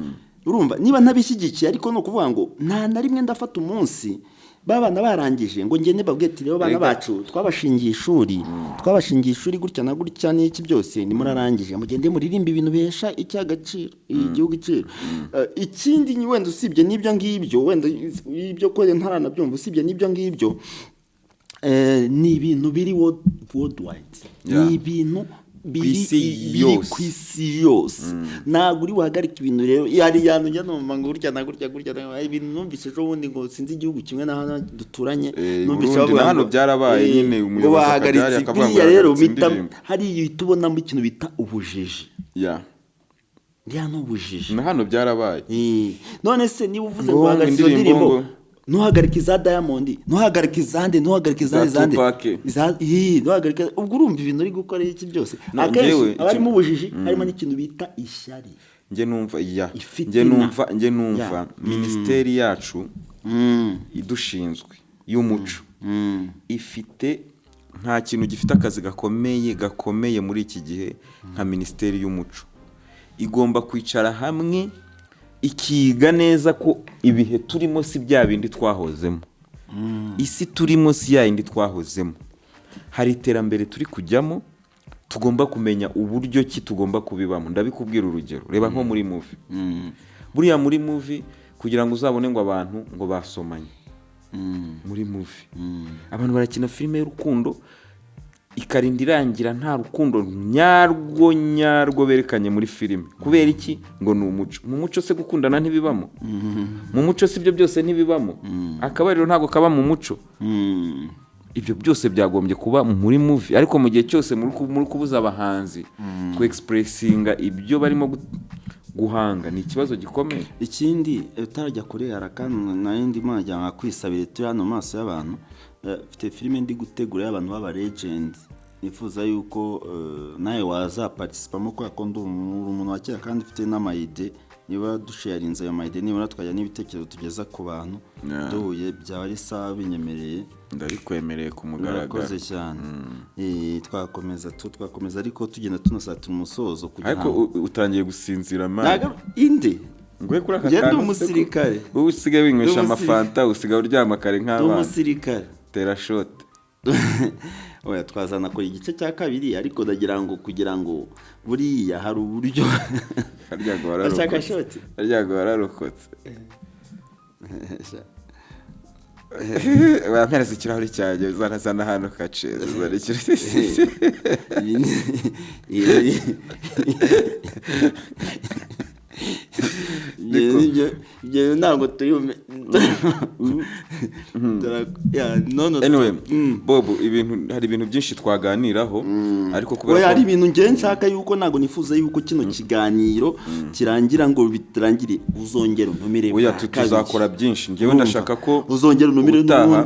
Urumva niba ntabishyigikiye ariko no kuvuga ngo nta na rimwe ndafata umunsi babana barangije ngo ngende babwiye ati rero bana bacu twabashingiye ishuri gutya na gutya n'iki byose ni murarangije mugende muririmba ibintu behesha icy'agaciro igihugu iciro. Ikindi wenda usibye n'ibyo ngibyo wenda ibyo ko ntaranabyumva usibye n'ibyo ngibyo ni ibintu biri worldwide. Ni ibintu biri ku isi yose. Ntabwo uri wahagarika ibintu rero yari yantu njya numva ngo gutya na gutya ibintu numvise ejo bundi ngo sinzi igihugu kimwe na hano duturanye numvise bavuga hano byarabaye nyine umuyobozi akagari akavuga ngo rero hari tubonamo ikintu bita ubujiji. N'ubujiji na hano byarabaye. None se niba uvuze ngo hagarika izo ndirimbo ntuhagarike za Diamond ntuhagarike izande ntuhagarike ubwo urumva ibintu uri gukora iki byose akenshi abarimo ubujiji harimo n'ikintu bita ishyari. Nge numva minisiteri yacu idushinzwe y'umuco ifite nta kintu gifite akazi gakomeye muri iki gihe nka minisiteri y'umuco. Igomba kwicara hamwe ikiga neza ko ibihe turimo si bya bindi twahozemo. Isi turimo si ya yindi twahozemo. Hari iterambere turi kujyamo tugomba kumenya uburyo ki tugomba kubibamo. Ndabikubwira urugero reba nko muri movie. Buriya muri movie kugira ngo uzabone ngo abantu ngo basomanye muri movie abantu barakina filime y'urukundo ikarinda irangira nta rukundo nyarwo berekanye muri filime. Kubera iki? Ngo ni umuco. Mu muco se gukundana ntibibamo? Mu muco si byo byose ntibibamo? Akabariro ntago kaba mu muco. Ibyo byose byagombye kuba muri movie. Ariko mu gihe cyose muri kubuza abahanzi ku expressinga ibyo barimo guhanga ni ikibazo gikomeye. Ikindi utarajya kure harakana n'indi majya nka kwisabira turi hano maso y'abantu. Mfite filime ndi gutegura y'abantu b'aba legends nifuza yuko nawe waza participamo kwa kondo umuntu wa kera kandi ufite n'amayide niba dusharinze ayo mayide niba twajya n'ibitekerezo tugeza ku bantu duhuye byaba ari sawa binyemereye ndabikwemereye ku mugaragaro. Koze cyane. Twakomeza ariko tugenda tunasatira umusozo kugira ariko utangiye gusinzira naga inde ngwe kuri aka kantu umusirikare ubu usigaye winywesha amafanta usigaye uryama kare nk'abana umusirikare tera shot. Oya twazana ko igice cya kabiri ariko ndagira ngo kugira ngo buriya hari uburyo haryago wararokotse. Wampereza ikirahuri cyanjye uzanazana hano kaceza ibyo ntabwo tuyume. Anyway Bob hari ibintu byinshi twaganiraho ariko kubera ko hari ibintu ngiye nshaka yuko ntabwo nifuza yuko kino kiganiro kirangira ngo bitarangire uzongera untumire. Oya tuzakora byinshi ngewe ndashaka ko uzongera untumire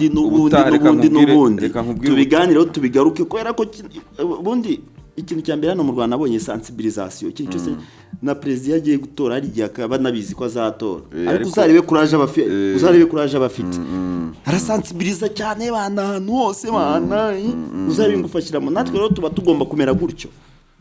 n'ubundi tubiganireho tubigaruke kubera ko ubundi ikintu cya mbere hano mu Rwanda nabonye sensibilisation ikintu cyose na president yagiye gutora hari gihe akaba nabizi ko azatora ariko uzarebe courage abafite arasensibiliza cyane bana ahantu hose bana uzarebe ngufashiramo natwe rero tuba tugomba kumera gutyo.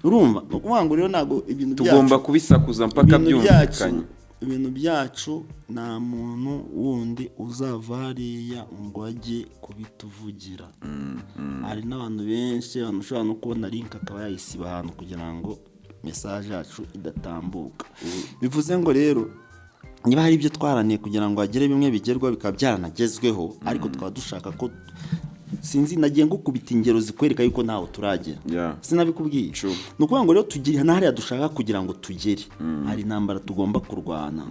Urumva no kuvuga ngo rero nago ibintu byacu tugomba kubisakuza mpaka byumvikanye. Ibintu byacu nta muntu wundi uzavariya ngo ajye kubituvugira. Hari n'abantu benshi ushobora no kubona link akaba yayisiba ahantu kugira ngo message yacu idatambuka. Bivuze ngo rero niba hari ibyo twaraniye kugira ngo agere bimwe bigerwa bikaba byaranagezweho ariko twaba dushaka ko sinzi nagiye ngukubita ingero zikwereka yuko ntaho turagera. Sinabikubwiye nukuvuga ngo rero tugire hariya dushaka kugira ngo tugere hari intambara tugomba kurwana.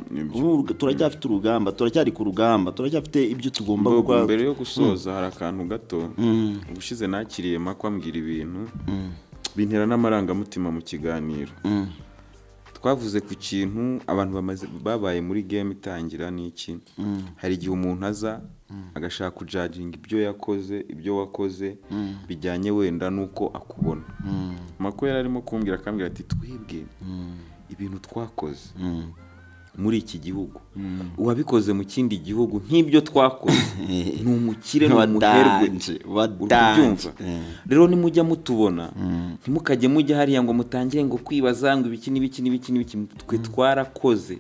Turacyafite urugamba turacyari ku rugamba turacyafite ibyo tugomba gukora. Mbere yo gusoza hari akantu gato ubushize nakiriye makwambwira ibintu bintera n'amarangamutima mu kiganiro twavuze ku kintu abantu babaye muri game itangira n'iki. Hari igihe umuntu aza agashaka kujudging ibyo wakoze bijyanye wenda nuko akubona. Mako yari arimo kumbwira akambwira ati twibwe ibintu twakoze muri iki gihugu uwabikoze mu kindi gihugu nk'ibyo twakoze ni umukire n'umuherwe wabyumva. Rero nimujya mutubona ntimukajye mujya hariya ngo mutangire ngo kwibaza ngo ibiki twe twarakoze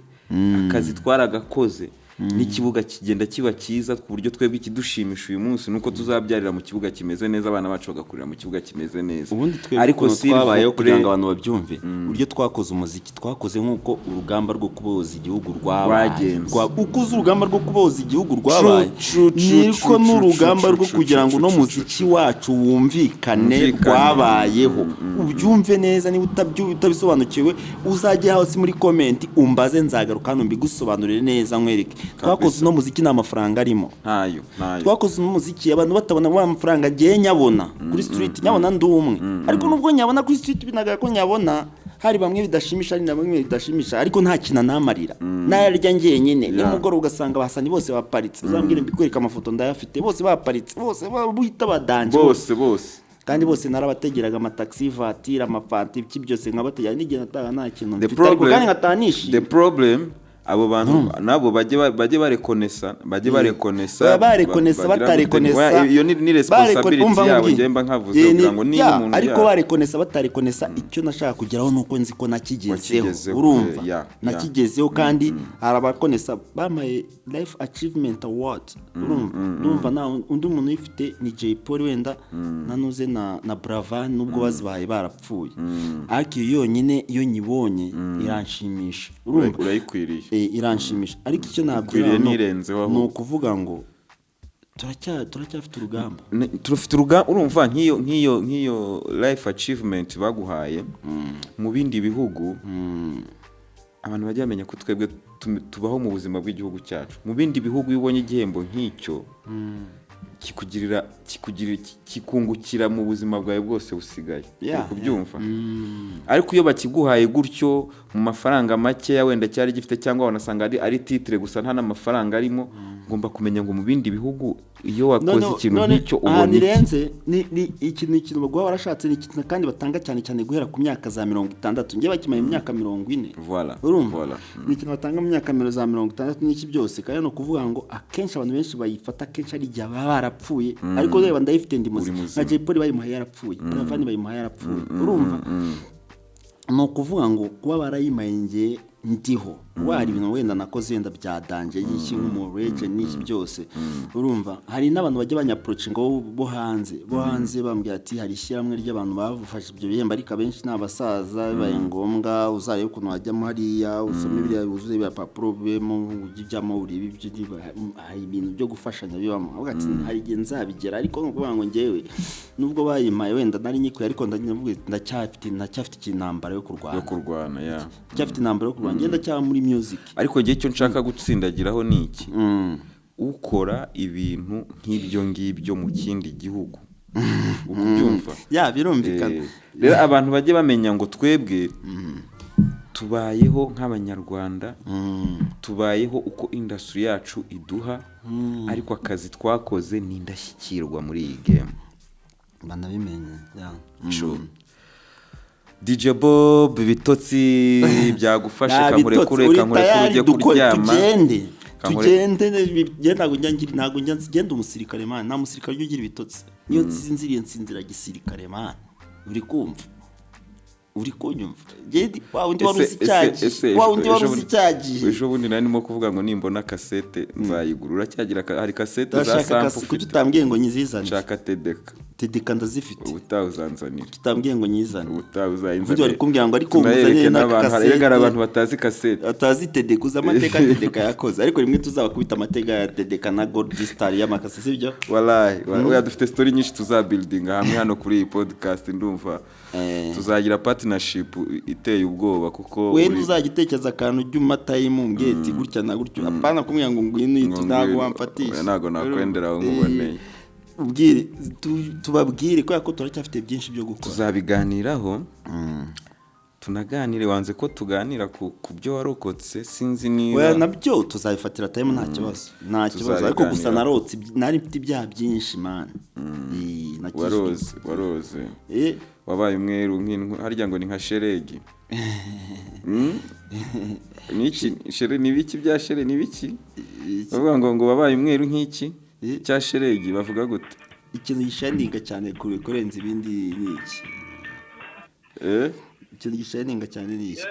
akazi twaragakoze n'ikibuga kigenda kiba cyiza ku buryo twebwe ikidushimisha uyu munsi nuko tuzabyarira mu kibuga kimeze neza abana bacu bagakurira mu kibuga kimeze neza. Ariko twabayeho kugira ngo abantu babyumve uburyo twakoze umuziki twakoze nk'uko urugamba rwo kuboza igihugu rwabaye. Ukuze urugamba rwo kuboza igihugu rwabaye niko n'urugamba rwo kugira ngo no muziki wacu wumvikane rwabayeho. Ubyumve neza niba utabisobanukiwe uzajye hasi muri comment umbaze nzagaruka hano mbigusobanurire neza nkwereke. Twakoze no muziki nta mafaranga arimo. Ntayo. Twakoze no muziki abantu batabona wa mafaranga giye nyabona kuri street nyabona ndumwe. Ariko nubwo nyabona kuri street binaga ko nyabona hari bamwe bidashimisha ari namwe bidashimisha ariko nta kina namarira. Nayarya ngiye nyine nimugoro ugasanga basani bose baparitse. Uzambwira mbikwereka amafoto ndayafite bose baparitse bose buhita badanje bose kandi bose narabategeraga amataxi vatira amafanti iki byose nkabategera n'igihe nataga nta kintu mfite ariko kandi nkatanishi. The problem abo bantu nabo bajye barekonesa batarekonesa iyo ni responsibility yabo ngemba nkavuze kugira ngo ni umuntu ariko barekonesa batarekonesa icyo nashaka kugeraho nuko nzi ko nakigezeho urumva nakigezeho kandi arabakonesa bamaye life achievement award urumva na undi muntu yifite ni Jay Polly wenda nanuze na Bravan nubwo bazibaye barapfuye ariko yonyine iyo nyibonye iranshimisha urumva urayikwiriye iranshimisha. Ariko icyo nabwira ni ukuvuga ngo turacyafite urugamba urumva nk'iyo life achievement baguhaye mu bindi bihugu abantu bajya bamenya ko twebwe tubaho mu buzima bw'igihugu cyacu. Mu bindi bihugu iyo ubonye igihembo nk'icyo kikungukira mu buzima bwawe bwose busigaye kubyumva. Ariko iyo bakiguhaye gutyo mu mafaranga make wenda cyari gifite cyangwa wanasanga ari titre gusa nta n'amafaranga arimo ngomba kumenya ngo mu bindi bihugu iyo wakoze ikintu nk'icyo ubona ni ikintu bagwa warashatse ni ikintu kandi batanga cyane guhera ku myaka za 60 ngiye bakimaye imyaka 40 urumva ni ikintu batanga mu myaka za 60 n'iki byose kandi no kuvuga ngo akenshi abantu benshi bayifata akenshi ari igihe baba barapfuye ariko reba ndayifite ndi muzima na Jay Polly bayimuhaye yarapfuye Bravan bayimuhaye yarapfuye urumva no kuvuga ngo kuba barayimaye ngiye ndiho wari ibintu wenda nakoze wenda byadanje y'iki nk'umureje n'iki byose urumva. Hari n'abantu bajya banyaproach ngo bo hanze bambwira ati hari ishyamwe ry'abantu bavufashe ibyo bihembo ariko abenshi n'abasaza bibaye ngombwa uzaye ukuntu wajyamo hariya usome biriya uzuze ibipapuro bemo ujyamo uri ibintu byo gufashanya bibamo avuga ati hari igihe nzabigera ariko nukuvuga ngo ngewe nubwo bayimaye wenda nari nyikuye ariko ndacyafite ikinambara yo kurwana cyafite intambara yo kurwana ngenda cyaba muri music. Ariko gihe cyo nshaka gutsindagiraho ni iki ukora ibintu nk'ibyo ngibyo mu kindi gihugu ukubyumva birumvikana. Rero abantu bajye bamenya ngo twebwe tubayeho nk'abanyarwanda tubayeho uko industry yacu iduha ariko akazi twakoze ni indashyikirwa muri iyi game banabimenye DJ Bob bitotsi byagufashe kankurekure ujye kuryama tugende ntago ngenda umusirikare man nta musirikare ugira ibitotsi niyo nsinzira gisirikare man uri kumva uri kunyumva gedi undi waruzi cyagiye ejo bundi narimo kuvuga ngo nimbona cassette nzayigurura cyagira hari cassette za sample kuki utambwiye ngo nyizizane shaka tedeka ndazifite utawuzanzanira utambwiye ngo nyizane utawuzayinzanira undi wari kumbwira ngo ariko umuzanye na cassette abantu batazi cassette atazi tedeka uza amateka tedeka yakoze ariko rimwe tuzabakubita amateka ya tedeka na Gold Star y'amakase sibyo wallahi oya dufite story nyinshi tuzabuilding hamwe hano kuri iyi podcast ndumva tuzagira partnership iteye ubwoba kuko we uzagitekereza akantu ry'umatayimu ngeti gutya na gutyo apana kumwe ngo ngwino ntago wamfatisha ntago nakwenderaho nkuboneye tubabwire ko turacyafite byinshi byo gukora tuzabiganiraho tunaganire, wanze ko tuganira ku byo warokotse, sinzi niba we nabyo tuzabifatira time nta kibazo ariko gusa narotse nari mfite ibyaha byinshi man. waroze wabaye umweru harya ngo ni nka sheregi. Niki shere ni biki bya shere ni biki bavuga ngo wabaye umweru nk'iki cya sheregi bavuga gute? Ikintu gishaninga cyane kurenza ibindi niki ikintu gishaninga cyane niki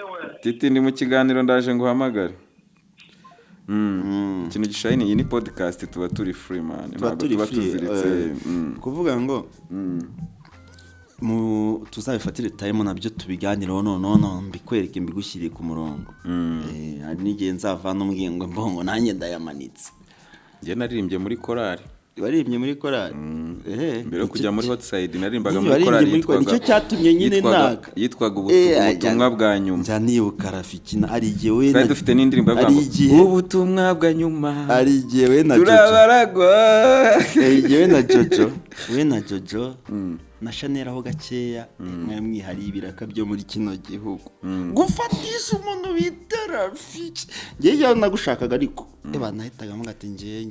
Titi ndi mu kiganiro ndaje ngo uhamagare. Ikintu gishaninga, iyi ni podcast tuba turi free man, tuba tuziritse kuvuga ngo tuzabifatire time nabyo tubiganireho none mbikwereke mbigushyiriye ku murongo. Hari n'igihe nzavana umbwingwe mbongo nanjye ndayamanitse. Njye naririmbye muri korali. Waririmbye muri korali? Mbere yo kujya muri Hotside naririmbaga muri korali yitwaga, nicyo cyatumye nyine naga yitwaga ubutumwa bwa nyuma. Njanibuka Rafikina ari igihe we na dufite n'indirimbo yavuga ubutumwa bwa nyuma, ari igihe we na turabaragwa, igihe we na Jojo na Chanel aho gakeya mwihari ibiraka byo muri kino gihugu gufatisha umuntu bita Rafiki. Ngiye nagushakaga ariko nahitaga mugati ngiye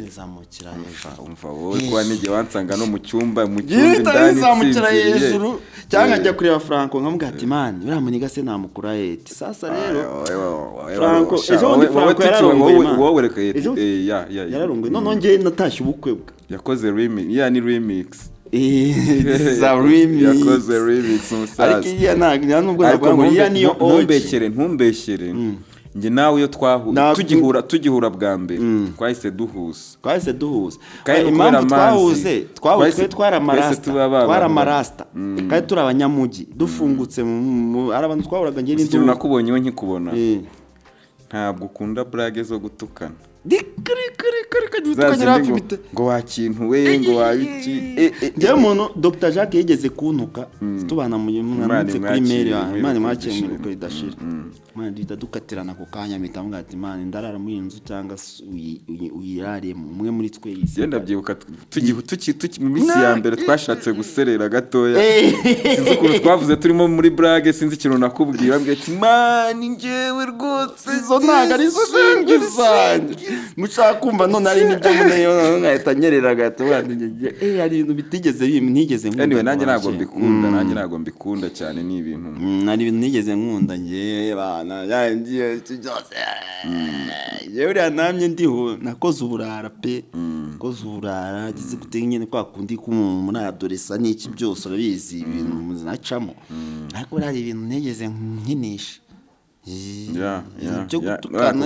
nzamukira hejuru. Umva wowe kwa nige wansanga no mu cyumba ndani nzamukira hejuru cyangwa njya kureba Franco nkamugati man biramuniga se namukura heti. Sasa rero Franco ejo ndi Franco wowe reka yararungwe none ngiye natashye ubukwe bwe yakoze remix, ni remix yakoze remix umusaza. Ariko iya nubwo nabwo niyo ntumbeshyere njye nawe iyo tugihura bwa mbere twahise duhuza impamvu twahuze twaramarasta kandi turi abanyamugi dufungutse ari abantu twahuraga njye n'inzu nakubonyeho nkikubona. Ntabwo ukunda brage zo gutukana ngo wakintu we ngo wabiki. Njye umuntu Dr Jacques yigeze kuntuka tubana mu munsi kuri mail Imana mwakenye uko idashira Imana dukatirana ku kanya mpita mvuga ati Imana ndarara muri inzu cyangwa uyirare mwe muri twe yise. Yenda byibuka tuki mu minsi ya mbere twashatse guserera gatoya sinzi ukuntu twavuze turimo muri brage, sinzi ikintu nakubwira mbwe ati man njyewe rwose izo ntago ari zo zingizanye mushaka kumva none ari nibyo muneyo ngahita nyerera gato bandije hari ibintu bitigeze ntigeze nkunda. Anyway nanjye ntago mbikunda cyane, ni ibintu nari ibintu ntigeze nkunda ngiye bana yangiye cyose yewe namye ndiho nakoze uburara pe koze uburara gize gutega nyene kwa kundi ku muri adolescence n'iki byose urabizi ibintu muzinacamo ariko hari ibintu ntigeze nkinisha.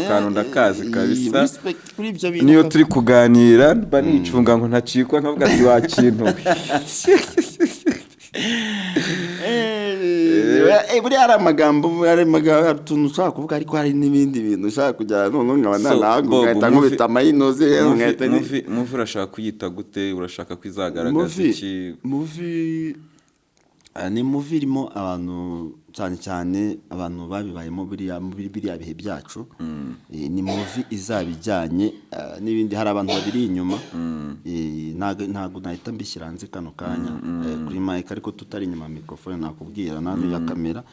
Kantu ndakazi kabisa niyo turi kuganira banicunga ngo ntacikwa nkavuga ati wakintu buri ari amagambo tuntu ushaka kuvuga ariko hari n'ibindi bintu ushaka kujyana none nkaba nanahagu ngahita nkubita amayinoze muvi urashaka kuyita gute? Urashaka kwizagaragaza iki? Ni movie irimo abantu cyane abantu babibayemo biriya bihe byacu. Ni movie izabijyanye n'ibindi, hari abantu babiri inyuma ntago nahita mbishyira hanze kano kanya kuri mic ariko tutari inyuma microphone nakubwira nani ya kamera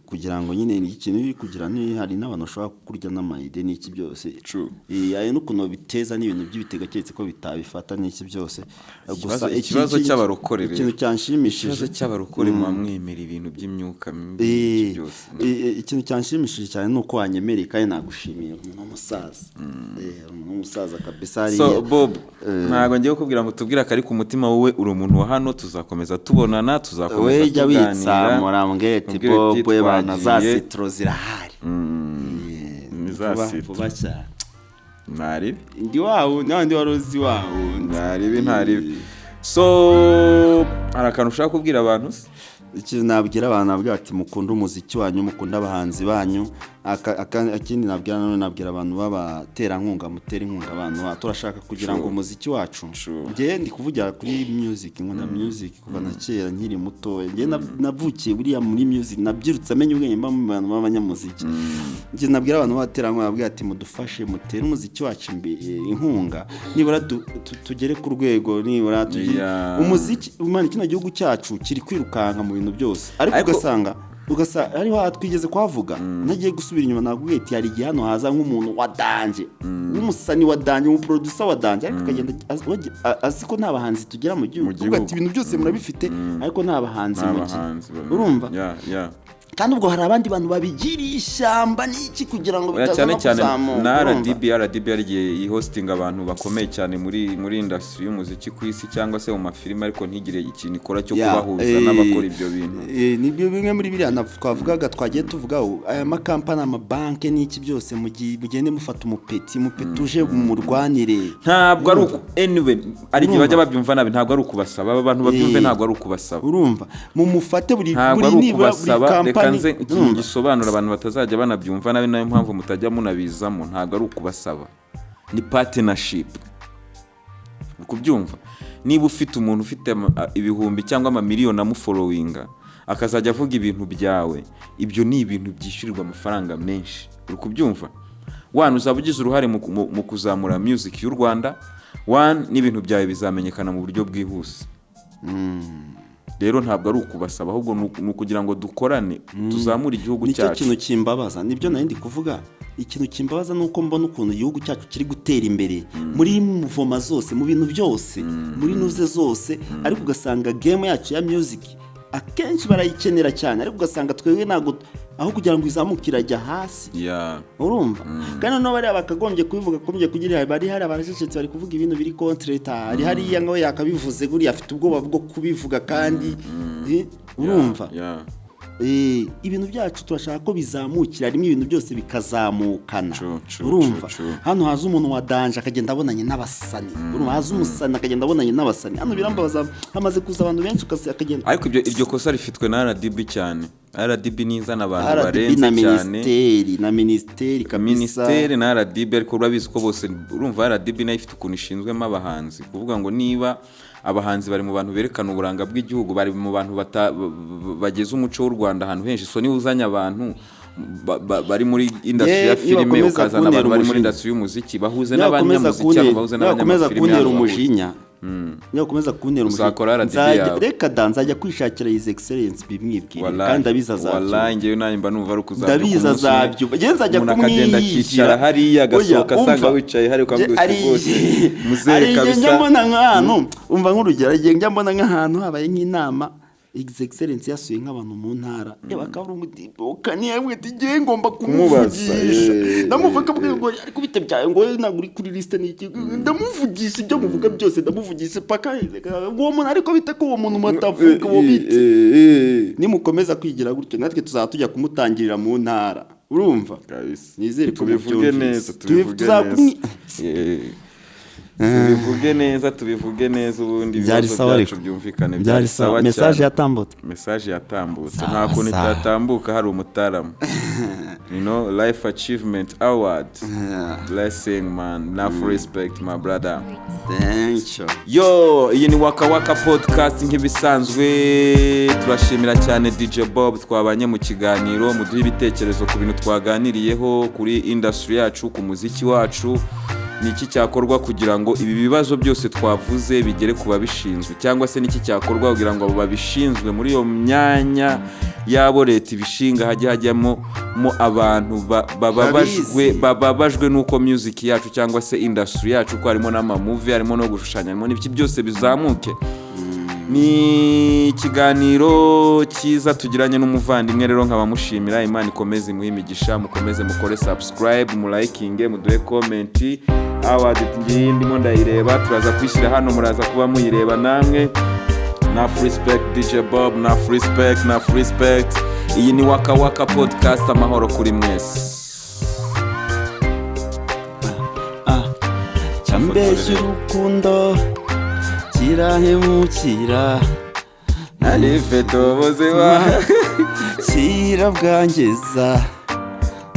kugira ngo nyine ikintu biri kugira ni hari n'abantu bashobora kurya n'amayide n'iki byose. Yaye n'ukuntu biteza n'ibintu by'ibitega cyetse ko bitabifata n'iki byose. Gusa ikibazo cy'abarokorere, ikintu cyanshimishije cy'abarokore mwemera ibintu by'imyuka mibi byose. Ikintu cyanshimishije cyane nuko wanyemereye kandi nagushimiye umusaza kabisa. So Bob ntago ngiye kubwira ngo tubwira kari ku mutima wowe uri umuntu wa hano, tuzakomeza tubonana, tuzakomeza tuganira. Weja witsamura mbwete Bob we bana za citro zirahari. Vuba cyane ntari ndi wawo n'abandi warozi wawo ntari. So arakantu ushaka kubwira abantu? Ikintu nabwira abantu nabwira ati mukunda umuziki wanyu, mukunda abahanzi banyu. Akindi nabwira abantu babatera nkunga, mutera inkunga abantu turashaka kugira ngo umuziki wacu ngiye ndi kuvugira kuri music, nkunda music kuva na kera nkiri muto. Ngiye navukiye buriya muri music, nabyirutse amenye ubwenge mba mu bantu b'abanyamuziki. Ngiye nabwira abantu batera nkunga nabwira ati mudufashe mutere umuziki wacu inkunga, nibura tugere ku rwego, nibura umuziki Imana kino gihugu cyacu kiri kwirukanka mu bintu byose ariko ugasanga ugasa ariho twigeze kwavuga nagiye gusubira inyuma nagubwiye ati hari igihe hano haza nk'umuntu wa danje w'umusani wa danje umuproducer wa danje ariko akagenda azi ko nta bahanzi tugira mu gihugu uvuga ati ibintu byose murabifite ariko nta bahanzi mu gihugu urumva kandi ubwo hari abandi bantu babigiriye ishyamba n'iki kugira ngo bitazana kuzamuka na RDB yarigiye ihostinga abantu bakomeye cyane muri industry y'umuziki ku isi cyangwa se mu mafilime ariko ntigire ikintu ikora cyo kubahuza n'abakora ibyo bintu nibyo bimwe muri biriya twavugaga twagiye tuvugaho aya makampani amabanke n'iki byose mugende mufata umupeti uje murwanire ntabwo ari uko anyway ari gihe bajya babyumva nabi ntabwo ari ukubasaba aba bantu babyumve ntabwo ari ukubasaba urumva mumufate buri nibura buri kanze gisobanura abantu batazajya banabyumva nabi nayo mpamvu mutajya munabizamo ntabwo ari ukubasaba ni partnership kubyumva niba ufite umuntu ufite ibihumbi cyangwa amamiliyoni amufollowinga akazajya avuga ibintu byawe ibyo ni ibintu byishyurirwa amafaranga menshi uri kubyumva one uzaba ugize uruhare mu kuzamura music y'u Rwanda one n'ibintu byawe bizamenyekana mu buryo bwihuse rero ntabwo ari ukubasaba ahubwo ni ukugira ngo dukorane tuzamure igihugu cyacu nicyo kintu kimbabaza nibyo nari ndi kuvuga ikintu kimbabaza nuko mbona ukuntu igihugu cyacu kiri gutera imbere muri muvoma zose mu bintu byose muri nuze zose ariko ugasanga game yacu ya music akenshi barayikenera cyane ariko ugasanga twebwe ntabwo aho kugira ngo izamukire ajya hasi urumva kandi no bari bakagombye kubivuga kombye kugira bari hari abarashecetse bari kuvuga ibintu biri contre ari hari yango yakabivuze guri afite ubwoba bwo kubivuga kandi urumva ibintu byacu turashaka ko bizamukira rimwe ibintu byose bikazamukana urumva hano haza umuntu wa danje akagenda abonanye n'abasani urumva haza umusani akagenda abonanye n'abasani hano birambabaza hamaze kuza abantu benshi akagenda ariko iryo kosa rifitwe na RDB cyane RDB nizana abantu barenze cyane na ministeri kabisa ministeri na RDB ariko urabizi ko bose urumva RDB nayo ifite ukuntu ishinzwemo abahanzi kuvuga ngo niba abahanzi bari mu bantu berekana uburanga bw'igihugu bari mu bantu bageze umuco w'u Rwanda ahantu henshi so niba uzanya abantu bari muri industry ya filime ukazana abantu bari muri industry y'umuziki bahuze n'abanyamuziki cyangwa bahuze n'abanyamafilime umujinya niyo komeza kuntera umujinya reka nzajya kwishakira his excellence bimwibwira kandi abizaza wallahi ngewe nanjye mba numva ari kuzabyo ndabizazabyo nzajya kumwigishira kicara hariya gasoka sanga wicaye hari ukambwira rwose muzehe kabisa njya mbona nk'ahantu umva nk'urugero njya mbona nk'ahantu habaye nk'inama his excellence yasuye nk'abantu mu ntara bakabura umudibo kaniye mwete giye ngomba kumuvugisha ndamuvuga ngo ariko bitebyaye ngo ntabwo uri kuri liste n'iki ndamuvugisha ibyo muvuga byose ndamuvugisha paka uwo muntu ariko bite ko uwo muntu matavuga uwo bite nimukomeza kwigira gutyo natwe tuzaba tujya kumutangirira mu ntara urumva nizere ko bivuge neza tubivuge neza ubundi ibibazo byacu byumvikane byari sawa message yatambutse nta kuntu itatambuka hari umutaramu life achievement award blessing man enough respect my brother thank you iyi ni Waka Waka podcast nk'ibisanzwe turashimira cyane DJ Bob twabanye mu kiganiro muduha ibitekerezo ku bintu twaganiriyeho kuri industry yacu ku muziki wacu niki cyakorwa kugira ngo ibi bibazo byose twavuze bigere ku babishinzwe cyangwa se niki cyakorwa kugira ngo abo babishinzwe muri iyo myanya yabo leta ibishinga hajyamo abantu bababajwe nuko music yacu cyangwa se industry yacu ko harimo n'amamovie harimo no gushushanya harimo n'ibiki byose bizamuke ni ikiganiro cyiza tugiranye n'umuvandimwe rero nkabamushimira Imana ikomeze imuhe imigisha mukomeze mukore subscribe mu liking muduhe comment award ndimo ndayireba turaza kwishyira hano muraza kuba muyireba namwe na respect DJ Bob na respect iyi ni Waka Waka podcast amahoro kuri mwese cyambeje urukundo kirahemukira narifeto buzima kirabwangeza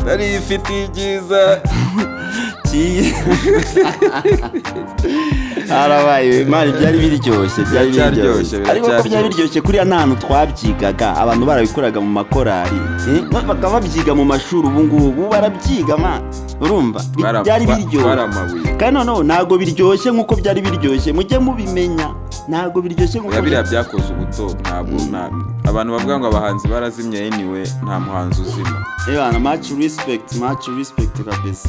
narifite ibyiza harabaye imana byari biryoshye ariko ko byari biryoshye kuriya ntahantu twabyigaga abantu barabikoraga mu makorari bakaba babyiga mu mashuri ubu ngubu barabyiga urumva byari biryoshye kandi noneho ntabwo biryoshye nk'uko byari biryoshye mujye mubimenya ntabwo biryoshye ngo biriya byakoze ubuto ntabwo abantu bavuga ngo abahanzi barazimye anyway nta muhanzi uzima much respect kabisa.